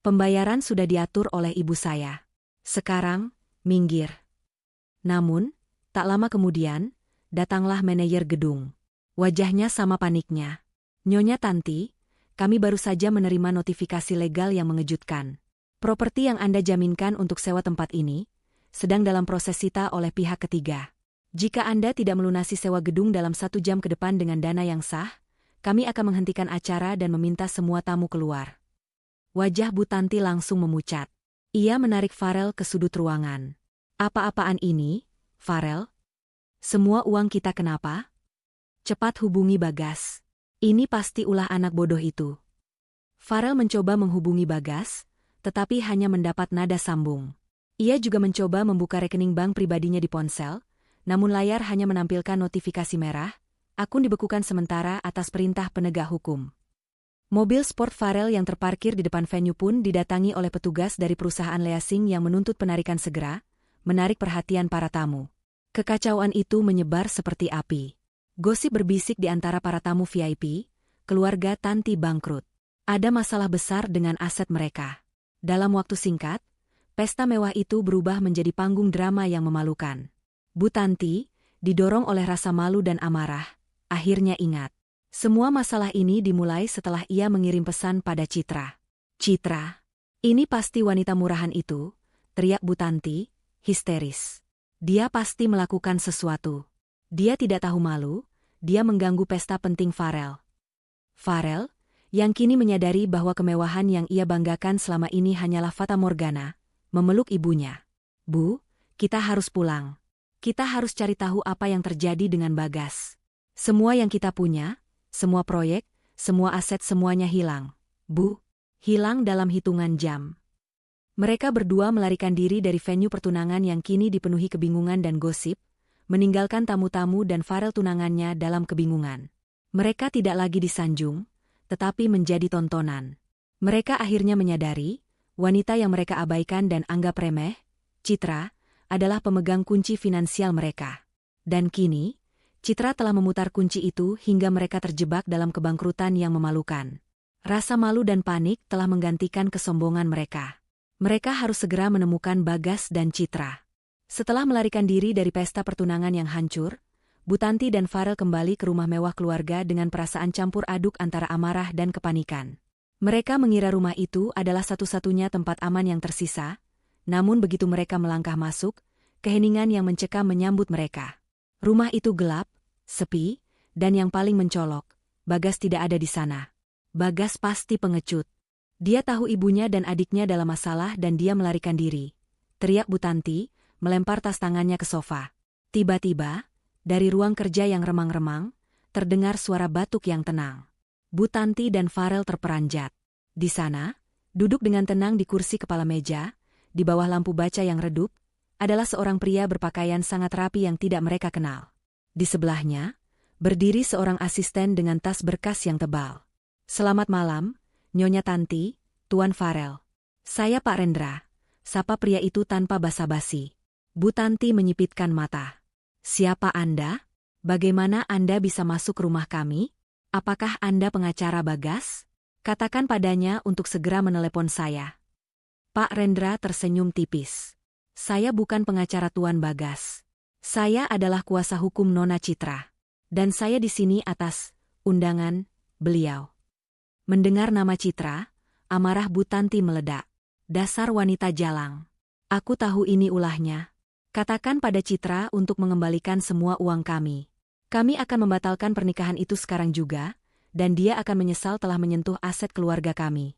Pembayaran sudah diatur oleh ibu saya. Sekarang, minggir." Namun, tak lama kemudian, datanglah manajer gedung. Wajahnya sama paniknya. "Nyonya Tanti, kami baru saja menerima notifikasi legal yang mengejutkan. Properti yang Anda jaminkan untuk sewa tempat ini, sedang dalam proses sita oleh pihak ketiga. Jika Anda tidak melunasi sewa gedung dalam 1 jam ke depan dengan dana yang sah, kami akan menghentikan acara dan meminta semua tamu keluar." Wajah Bu Tanti langsung memucat. Ia menarik Farel ke sudut ruangan. "Apa-apaan ini, Farel? Semua uang kita kenapa? Cepat hubungi Bagas. Ini pasti ulah anak bodoh itu." Farel mencoba menghubungi Bagas, tetapi hanya mendapat nada sambung. Ia juga mencoba membuka rekening bank pribadinya di ponsel, namun layar hanya menampilkan notifikasi merah, akun dibekukan sementara atas perintah penegak hukum. Mobil sport Farel yang terparkir di depan venue pun didatangi oleh petugas dari perusahaan leasing yang menuntut penarikan segera, menarik perhatian para tamu. Kekacauan itu menyebar seperti api. Gosip berbisik di antara para tamu VIP, keluarga Tanti bangkrut. Ada masalah besar dengan aset mereka. Dalam waktu singkat, pesta mewah itu berubah menjadi panggung drama yang memalukan. Bu Tanti, didorong oleh rasa malu dan amarah, akhirnya ingat. Semua masalah ini dimulai setelah ia mengirim pesan pada Citra. "Citra, ini pasti wanita murahan itu," teriak Bu Tanti, histeris. "Dia pasti melakukan sesuatu. Dia tidak tahu malu, dia mengganggu pesta penting Farel." Farel, yang kini menyadari bahwa kemewahan yang ia banggakan selama ini hanyalah fata morgana, memeluk ibunya. "Bu, kita harus pulang. Kita harus cari tahu apa yang terjadi dengan Bagas. Semua yang kita punya, semua proyek, semua aset semuanya hilang. Bu, hilang dalam hitungan jam." Mereka berdua melarikan diri dari venue pertunangan yang kini dipenuhi kebingungan dan gosip, meninggalkan tamu-tamu dan Farel tunangannya dalam kebingungan. Mereka tidak lagi disanjung, tetapi menjadi tontonan. Mereka akhirnya menyadari, wanita yang mereka abaikan dan anggap remeh, Citra, adalah pemegang kunci finansial mereka. Dan kini, Citra telah memutar kunci itu hingga mereka terjebak dalam kebangkrutan yang memalukan. Rasa malu dan panik telah menggantikan kesombongan mereka. Mereka harus segera menemukan Bagas dan Citra. Setelah melarikan diri dari pesta pertunangan yang hancur, Bu Tanti dan Farel kembali ke rumah mewah keluarga dengan perasaan campur aduk antara amarah dan kepanikan. Mereka mengira rumah itu adalah satu-satunya tempat aman yang tersisa, namun begitu mereka melangkah masuk, keheningan yang mencekam menyambut mereka. Rumah itu gelap, sepi, dan yang paling mencolok, Bagas tidak ada di sana. Bagas pasti pengecut. Dia tahu ibunya dan adiknya dalam masalah dan dia melarikan diri. Teriak Bu Tanti, melempar tas tangannya ke sofa. Tiba-tiba, dari ruang kerja yang remang-remang, terdengar suara batuk yang tenang. Bu Tanti dan Farel terperanjat. Di sana, duduk dengan tenang di kursi kepala meja, di bawah lampu baca yang redup, adalah seorang pria berpakaian sangat rapi yang tidak mereka kenal. Di sebelahnya, berdiri seorang asisten dengan tas berkas yang tebal. "Selamat malam, Nyonya Tanti, Tuan Farel." "Saya Pak Rendra," sapa pria itu tanpa basa-basi. Bu Tanti menyipitkan mata. "Siapa Anda? Bagaimana Anda bisa masuk rumah kami? Apakah Anda pengacara Bagas? Katakan padanya untuk segera menelepon saya." Pak Rendra tersenyum tipis. "Saya bukan pengacara Tuan Bagas. Saya adalah kuasa hukum Nona Citra. Dan saya di sini atas undangan beliau." Mendengar nama Citra, amarah Bu Tanti meledak. "Dasar wanita jalang. Aku tahu ini ulahnya. Katakan pada Citra untuk mengembalikan semua uang kami. Kami akan membatalkan pernikahan itu sekarang juga, dan dia akan menyesal telah menyentuh aset keluarga kami."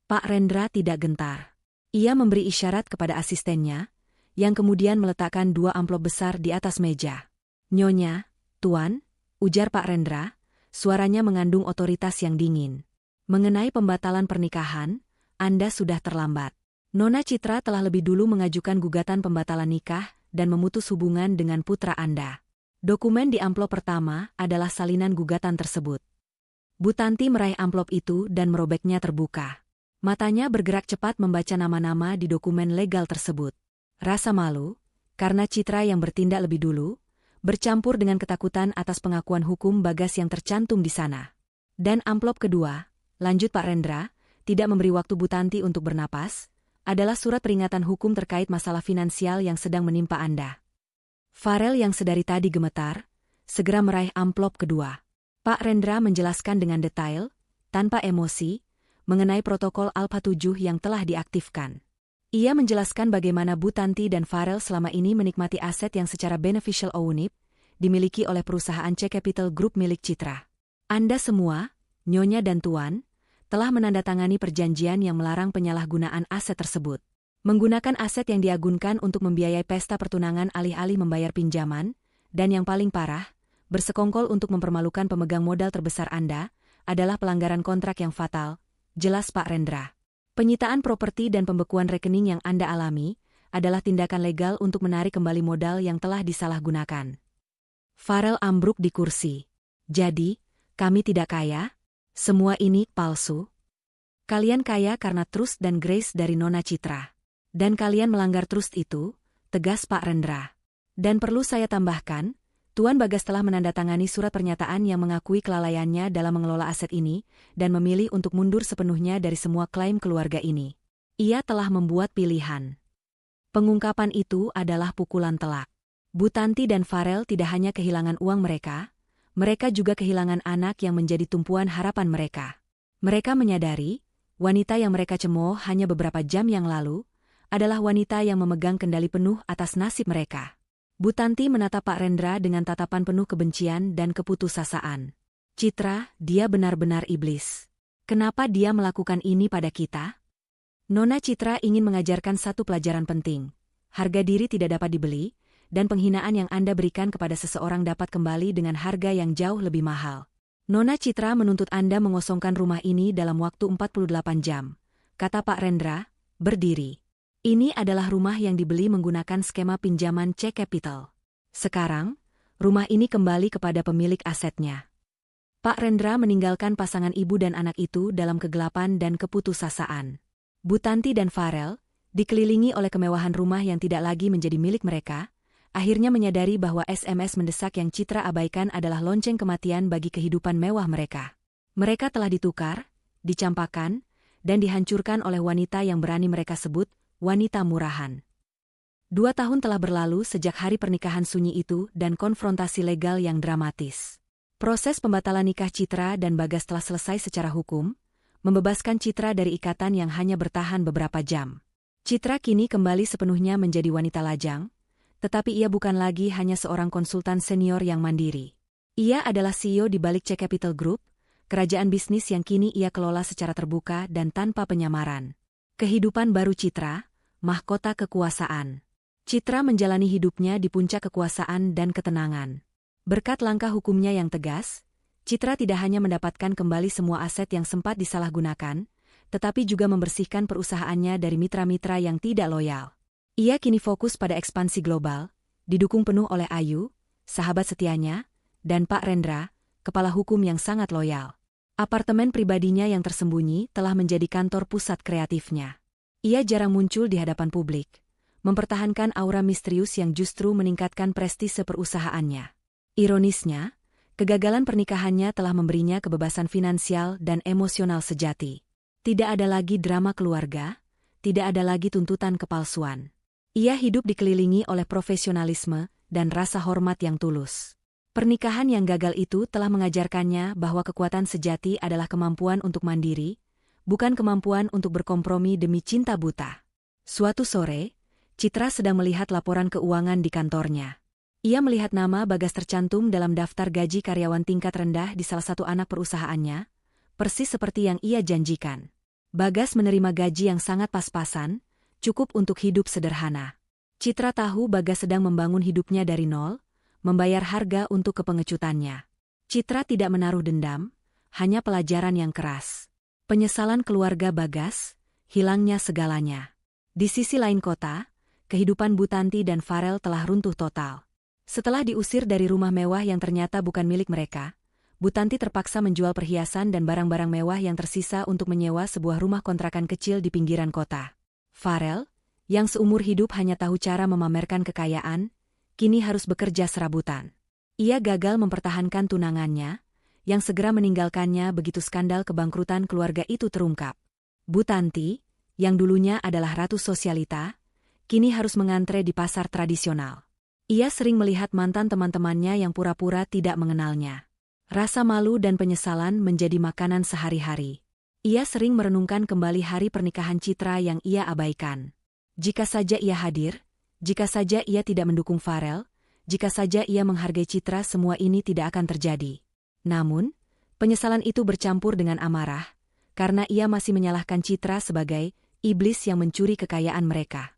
Pak Rendra tidak gentar. Ia memberi isyarat kepada asistennya, yang kemudian meletakkan 2 amplop besar di atas meja. "Nyonya, Tuan," ujar Pak Rendra, suaranya mengandung otoritas yang dingin. "Mengenai pembatalan pernikahan, Anda sudah terlambat. Nona Citra telah lebih dulu mengajukan gugatan pembatalan nikah dan memutus hubungan dengan putra Anda. Dokumen di amplop pertama adalah salinan gugatan tersebut." Bu Tanti meraih amplop itu dan merobeknya terbuka. Matanya bergerak cepat membaca nama-nama di dokumen legal tersebut. Rasa malu, karena Citra yang bertindak lebih dulu, bercampur dengan ketakutan atas pengakuan hukum Bagas yang tercantum di sana. "Dan amplop kedua," lanjut Pak Rendra, tidak memberi waktu Bu Tanti untuk bernapas, "adalah surat peringatan hukum terkait masalah finansial yang sedang menimpa Anda." Farel yang sedari tadi gemetar, segera meraih amplop kedua. Pak Rendra menjelaskan dengan detail, tanpa emosi, mengenai protokol Alpha 7 yang telah diaktifkan. Ia menjelaskan bagaimana Bu Tanti dan Farel selama ini menikmati aset yang secara beneficial ownership dimiliki oleh perusahaan C Capital Group milik Citra. "Anda semua, Nyonya dan Tuan, telah menandatangani perjanjian yang melarang penyalahgunaan aset tersebut. Menggunakan aset yang diagunkan untuk membiayai pesta pertunangan alih-alih membayar pinjaman, dan yang paling parah, bersekongkol untuk mempermalukan pemegang modal terbesar Anda, adalah pelanggaran kontrak yang fatal," jelas Pak Rendra. "Penyitaan properti dan pembekuan rekening yang Anda alami adalah tindakan legal untuk menarik kembali modal yang telah disalahgunakan." Farel ambruk di kursi. "Jadi, kami tidak kaya? Semua ini palsu? Kalian kaya karena trust dan grace dari Nona Citra. Dan kalian melanggar trust itu," tegas Pak Rendra. "Dan perlu saya tambahkan, Tuan Bagas telah menandatangani surat pernyataan yang mengakui kelalaiannya dalam mengelola aset ini dan memilih untuk mundur sepenuhnya dari semua klaim keluarga ini. Ia telah membuat pilihan." Pengungkapan itu adalah pukulan telak. Bu Tanti dan Farel tidak hanya kehilangan uang mereka juga kehilangan anak yang menjadi tumpuan harapan mereka. Mereka menyadari, wanita yang mereka cemooh hanya beberapa jam yang lalu, adalah wanita yang memegang kendali penuh atas nasib mereka. Bu Tanti menatap Pak Rendra dengan tatapan penuh kebencian dan keputusasaan. "Citra, dia benar-benar iblis. Kenapa dia melakukan ini pada kita?" Nona Citra ingin mengajarkan satu pelajaran penting. Harga diri tidak dapat dibeli, dan penghinaan yang Anda berikan kepada seseorang dapat kembali dengan harga yang jauh lebih mahal. "Nona Citra menuntut Anda mengosongkan rumah ini dalam waktu 48 jam, kata Pak Rendra, berdiri. "Ini adalah rumah yang dibeli menggunakan skema pinjaman C Capital. Sekarang, rumah ini kembali kepada pemilik asetnya." Pak Rendra meninggalkan pasangan ibu dan anak itu dalam kegelapan dan keputusasaan. Bu Tanti dan Farel, dikelilingi oleh kemewahan rumah yang tidak lagi menjadi milik mereka, akhirnya menyadari bahwa SMS mendesak yang Citra abaikan adalah lonceng kematian bagi kehidupan mewah mereka. Mereka telah ditukar, dicampakkan, dan dihancurkan oleh wanita yang berani mereka sebut wanita murahan. 2 tahun telah berlalu sejak hari pernikahan sunyi itu dan konfrontasi legal yang dramatis. Proses pembatalan nikah Citra dan Bagas telah selesai secara hukum, membebaskan Citra dari ikatan yang hanya bertahan beberapa jam. Citra kini kembali sepenuhnya menjadi wanita lajang, tetapi ia bukan lagi hanya seorang konsultan senior yang mandiri. Ia adalah CEO di balik C Capital Group, kerajaan bisnis yang kini ia kelola secara terbuka dan tanpa penyamaran. Kehidupan baru Citra, mahkota kekuasaan. Citra menjalani hidupnya di puncak kekuasaan dan ketenangan. Berkat langkah hukumnya yang tegas, Citra tidak hanya mendapatkan kembali semua aset yang sempat disalahgunakan, tetapi juga membersihkan perusahaannya dari mitra-mitra yang tidak loyal. Ia kini fokus pada ekspansi global, didukung penuh oleh Ayu, sahabat setianya, dan Pak Rendra, kepala hukum yang sangat loyal. Apartemen pribadinya yang tersembunyi telah menjadi kantor pusat kreatifnya. Ia jarang muncul di hadapan publik, mempertahankan aura misterius yang justru meningkatkan prestise perusahaannya. Ironisnya, kegagalan pernikahannya telah memberinya kebebasan finansial dan emosional sejati. Tidak ada lagi drama keluarga, tidak ada lagi tuntutan kepalsuan. Ia hidup dikelilingi oleh profesionalisme dan rasa hormat yang tulus. Pernikahan yang gagal itu telah mengajarkannya bahwa kekuatan sejati adalah kemampuan untuk mandiri, bukan kemampuan untuk berkompromi demi cinta buta. Suatu sore, Citra sedang melihat laporan keuangan di kantornya. Ia melihat nama Bagas tercantum dalam daftar gaji karyawan tingkat rendah di salah satu anak perusahaannya, persis seperti yang ia janjikan. Bagas menerima gaji yang sangat pas-pasan, cukup untuk hidup sederhana. Citra tahu Bagas sedang membangun hidupnya dari nol, membayar harga untuk kepengecutannya. Citra tidak menaruh dendam, hanya pelajaran yang keras. Penyesalan keluarga Bagas, hilangnya segalanya. Di sisi lain kota, kehidupan Bu Tanti dan Farel telah runtuh total. Setelah diusir dari rumah mewah yang ternyata bukan milik mereka, Bu Tanti terpaksa menjual perhiasan dan barang-barang mewah yang tersisa untuk menyewa sebuah rumah kontrakan kecil di pinggiran kota. Farel, yang seumur hidup hanya tahu cara memamerkan kekayaan, kini harus bekerja serabutan. Ia gagal mempertahankan tunangannya, yang segera meninggalkannya begitu skandal kebangkrutan keluarga itu terungkap. Bu Tanti, yang dulunya adalah ratu sosialita, kini harus mengantre di pasar tradisional. Ia sering melihat mantan teman-temannya yang pura-pura tidak mengenalnya. Rasa malu dan penyesalan menjadi makanan sehari-hari. Ia sering merenungkan kembali hari pernikahan Citra yang ia abaikan. Jika saja ia hadir, jika saja ia tidak mendukung Farel, jika saja ia menghargai Citra, semua ini tidak akan terjadi. Namun, penyesalan itu bercampur dengan amarah, karena ia masih menyalahkan Citra sebagai iblis yang mencuri kekayaan mereka.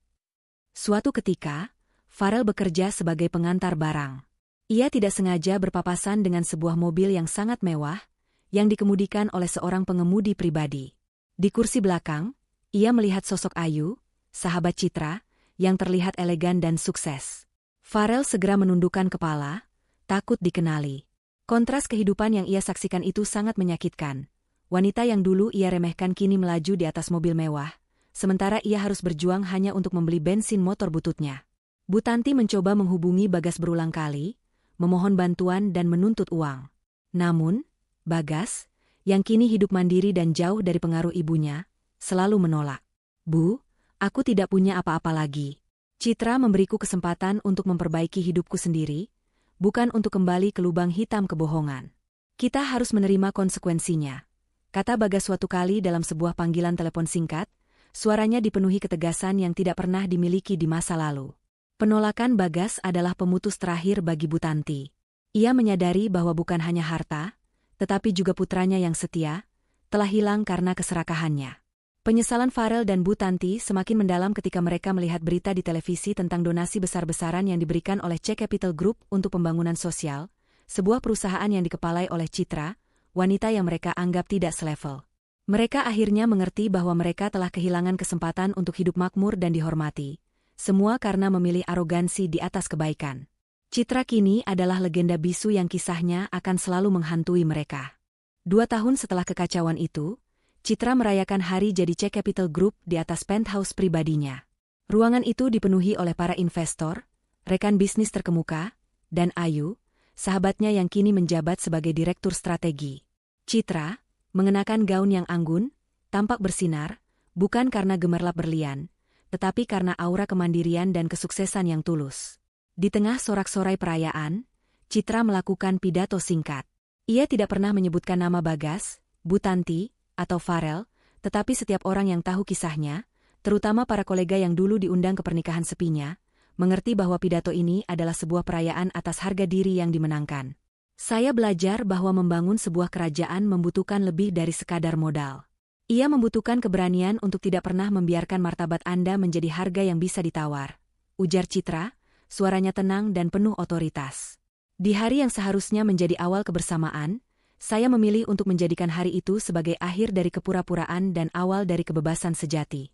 Suatu ketika, Farel bekerja sebagai pengantar barang. Ia tidak sengaja berpapasan dengan sebuah mobil yang sangat mewah, yang dikemudikan oleh seorang pengemudi pribadi. Di kursi belakang, ia melihat sosok Ayu, sahabat Citra, yang terlihat elegan dan sukses. Farel segera menundukkan kepala, takut dikenali. Kontras kehidupan yang ia saksikan itu sangat menyakitkan. Wanita yang dulu ia remehkan kini melaju di atas mobil mewah, sementara ia harus berjuang hanya untuk membeli bensin motor bututnya. Bu Tanti mencoba menghubungi Bagas berulang kali, memohon bantuan dan menuntut uang. Namun, Bagas, yang kini hidup mandiri dan jauh dari pengaruh ibunya, selalu menolak. "Bu, aku tidak punya apa-apa lagi. Citra memberiku kesempatan untuk memperbaiki hidupku sendiri, bukan untuk kembali ke lubang hitam kebohongan. Kita harus menerima konsekuensinya," kata Bagas suatu kali dalam sebuah panggilan telepon singkat, suaranya dipenuhi ketegasan yang tidak pernah dimiliki di masa lalu. Penolakan Bagas adalah pemutus terakhir bagi Bu Tanti. Ia menyadari bahwa bukan hanya harta, tetapi juga putranya yang setia, telah hilang karena keserakahannya. Penyesalan Farel dan Bu Tanti semakin mendalam ketika mereka melihat berita di televisi tentang donasi besar-besaran yang diberikan oleh C Capital Group untuk pembangunan sosial, sebuah perusahaan yang dikepalai oleh Citra, wanita yang mereka anggap tidak selevel. Mereka akhirnya mengerti bahwa mereka telah kehilangan kesempatan untuk hidup makmur dan dihormati. Semua karena memilih arogansi di atas kebaikan. Citra kini adalah legenda bisu yang kisahnya akan selalu menghantui mereka. 2 tahun setelah kekacauan itu, Citra merayakan hari jadi C Capital Group di atas penthouse pribadinya. Ruangan itu dipenuhi oleh para investor, rekan bisnis terkemuka, dan Ayu, sahabatnya yang kini menjabat sebagai direktur strategi. Citra, mengenakan gaun yang anggun, tampak bersinar, bukan karena gemerlap berlian, tetapi karena aura kemandirian dan kesuksesan yang tulus. Di tengah sorak-sorai perayaan, Citra melakukan pidato singkat. Ia tidak pernah menyebutkan nama Bagas, Bu Tanti, atau Farel, tetapi setiap orang yang tahu kisahnya, terutama para kolega yang dulu diundang ke pernikahan sepinya, mengerti bahwa pidato ini adalah sebuah perayaan atas harga diri yang dimenangkan. "Saya belajar bahwa membangun sebuah kerajaan membutuhkan lebih dari sekadar modal. Ia membutuhkan keberanian untuk tidak pernah membiarkan martabat Anda menjadi harga yang bisa ditawar," ujar Citra, suaranya tenang dan penuh otoritas. "Di hari yang seharusnya menjadi awal kebersamaan, saya memilih untuk menjadikan hari itu sebagai akhir dari kepura-puraan dan awal dari kebebasan sejati."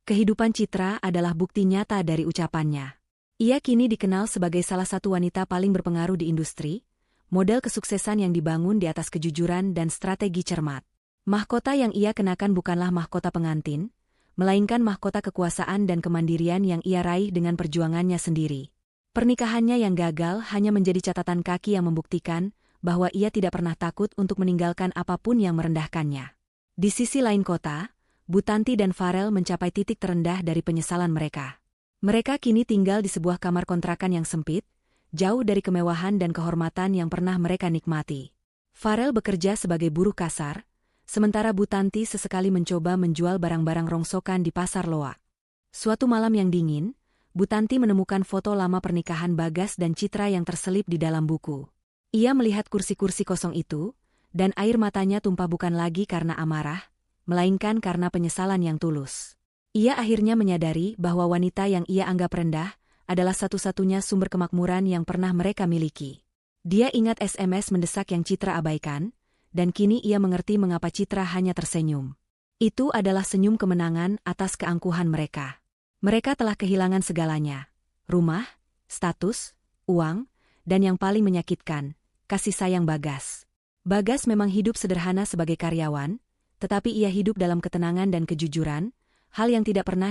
Kehidupan Citra adalah bukti nyata dari ucapannya. Ia kini dikenal sebagai salah satu wanita paling berpengaruh di industri, model kesuksesan yang dibangun di atas kejujuran dan strategi cermat. Mahkota yang ia kenakan bukanlah mahkota pengantin, melainkan mahkota kekuasaan dan kemandirian yang ia raih dengan perjuangannya sendiri. Pernikahannya yang gagal hanya menjadi catatan kaki yang membuktikan bahwa ia tidak pernah takut untuk meninggalkan apapun yang merendahkannya. Di sisi lain kota, Bu Tanti dan Farel mencapai titik terendah dari penyesalan mereka. Mereka kini tinggal di sebuah kamar kontrakan yang sempit, jauh dari kemewahan dan kehormatan yang pernah mereka nikmati. Farel bekerja sebagai buruh kasar, sementara Bu Tanti sesekali mencoba menjual barang-barang rongsokan di pasar loak. Suatu malam yang dingin, Bu Tanti menemukan foto lama pernikahan Bagas dan Citra yang terselip di dalam buku. Ia melihat kursi-kursi kosong itu, dan air matanya tumpah bukan lagi karena amarah, melainkan karena penyesalan yang tulus. Ia akhirnya menyadari bahwa wanita yang ia anggap rendah adalah satu-satunya sumber kemakmuran yang pernah mereka miliki. Dia ingat SMS mendesak yang Citra abaikan, dan kini ia mengerti mengapa Citra hanya tersenyum. Itu adalah senyum kemenangan atas keangkuhan mereka. Mereka telah kehilangan segalanya: rumah, status, uang, dan yang paling menyakitkan, kasih sayang Bagas. Bagas memang hidup sederhana sebagai karyawan, tetapi ia hidup dalam ketenangan dan kejujuran, hal yang tidak pernah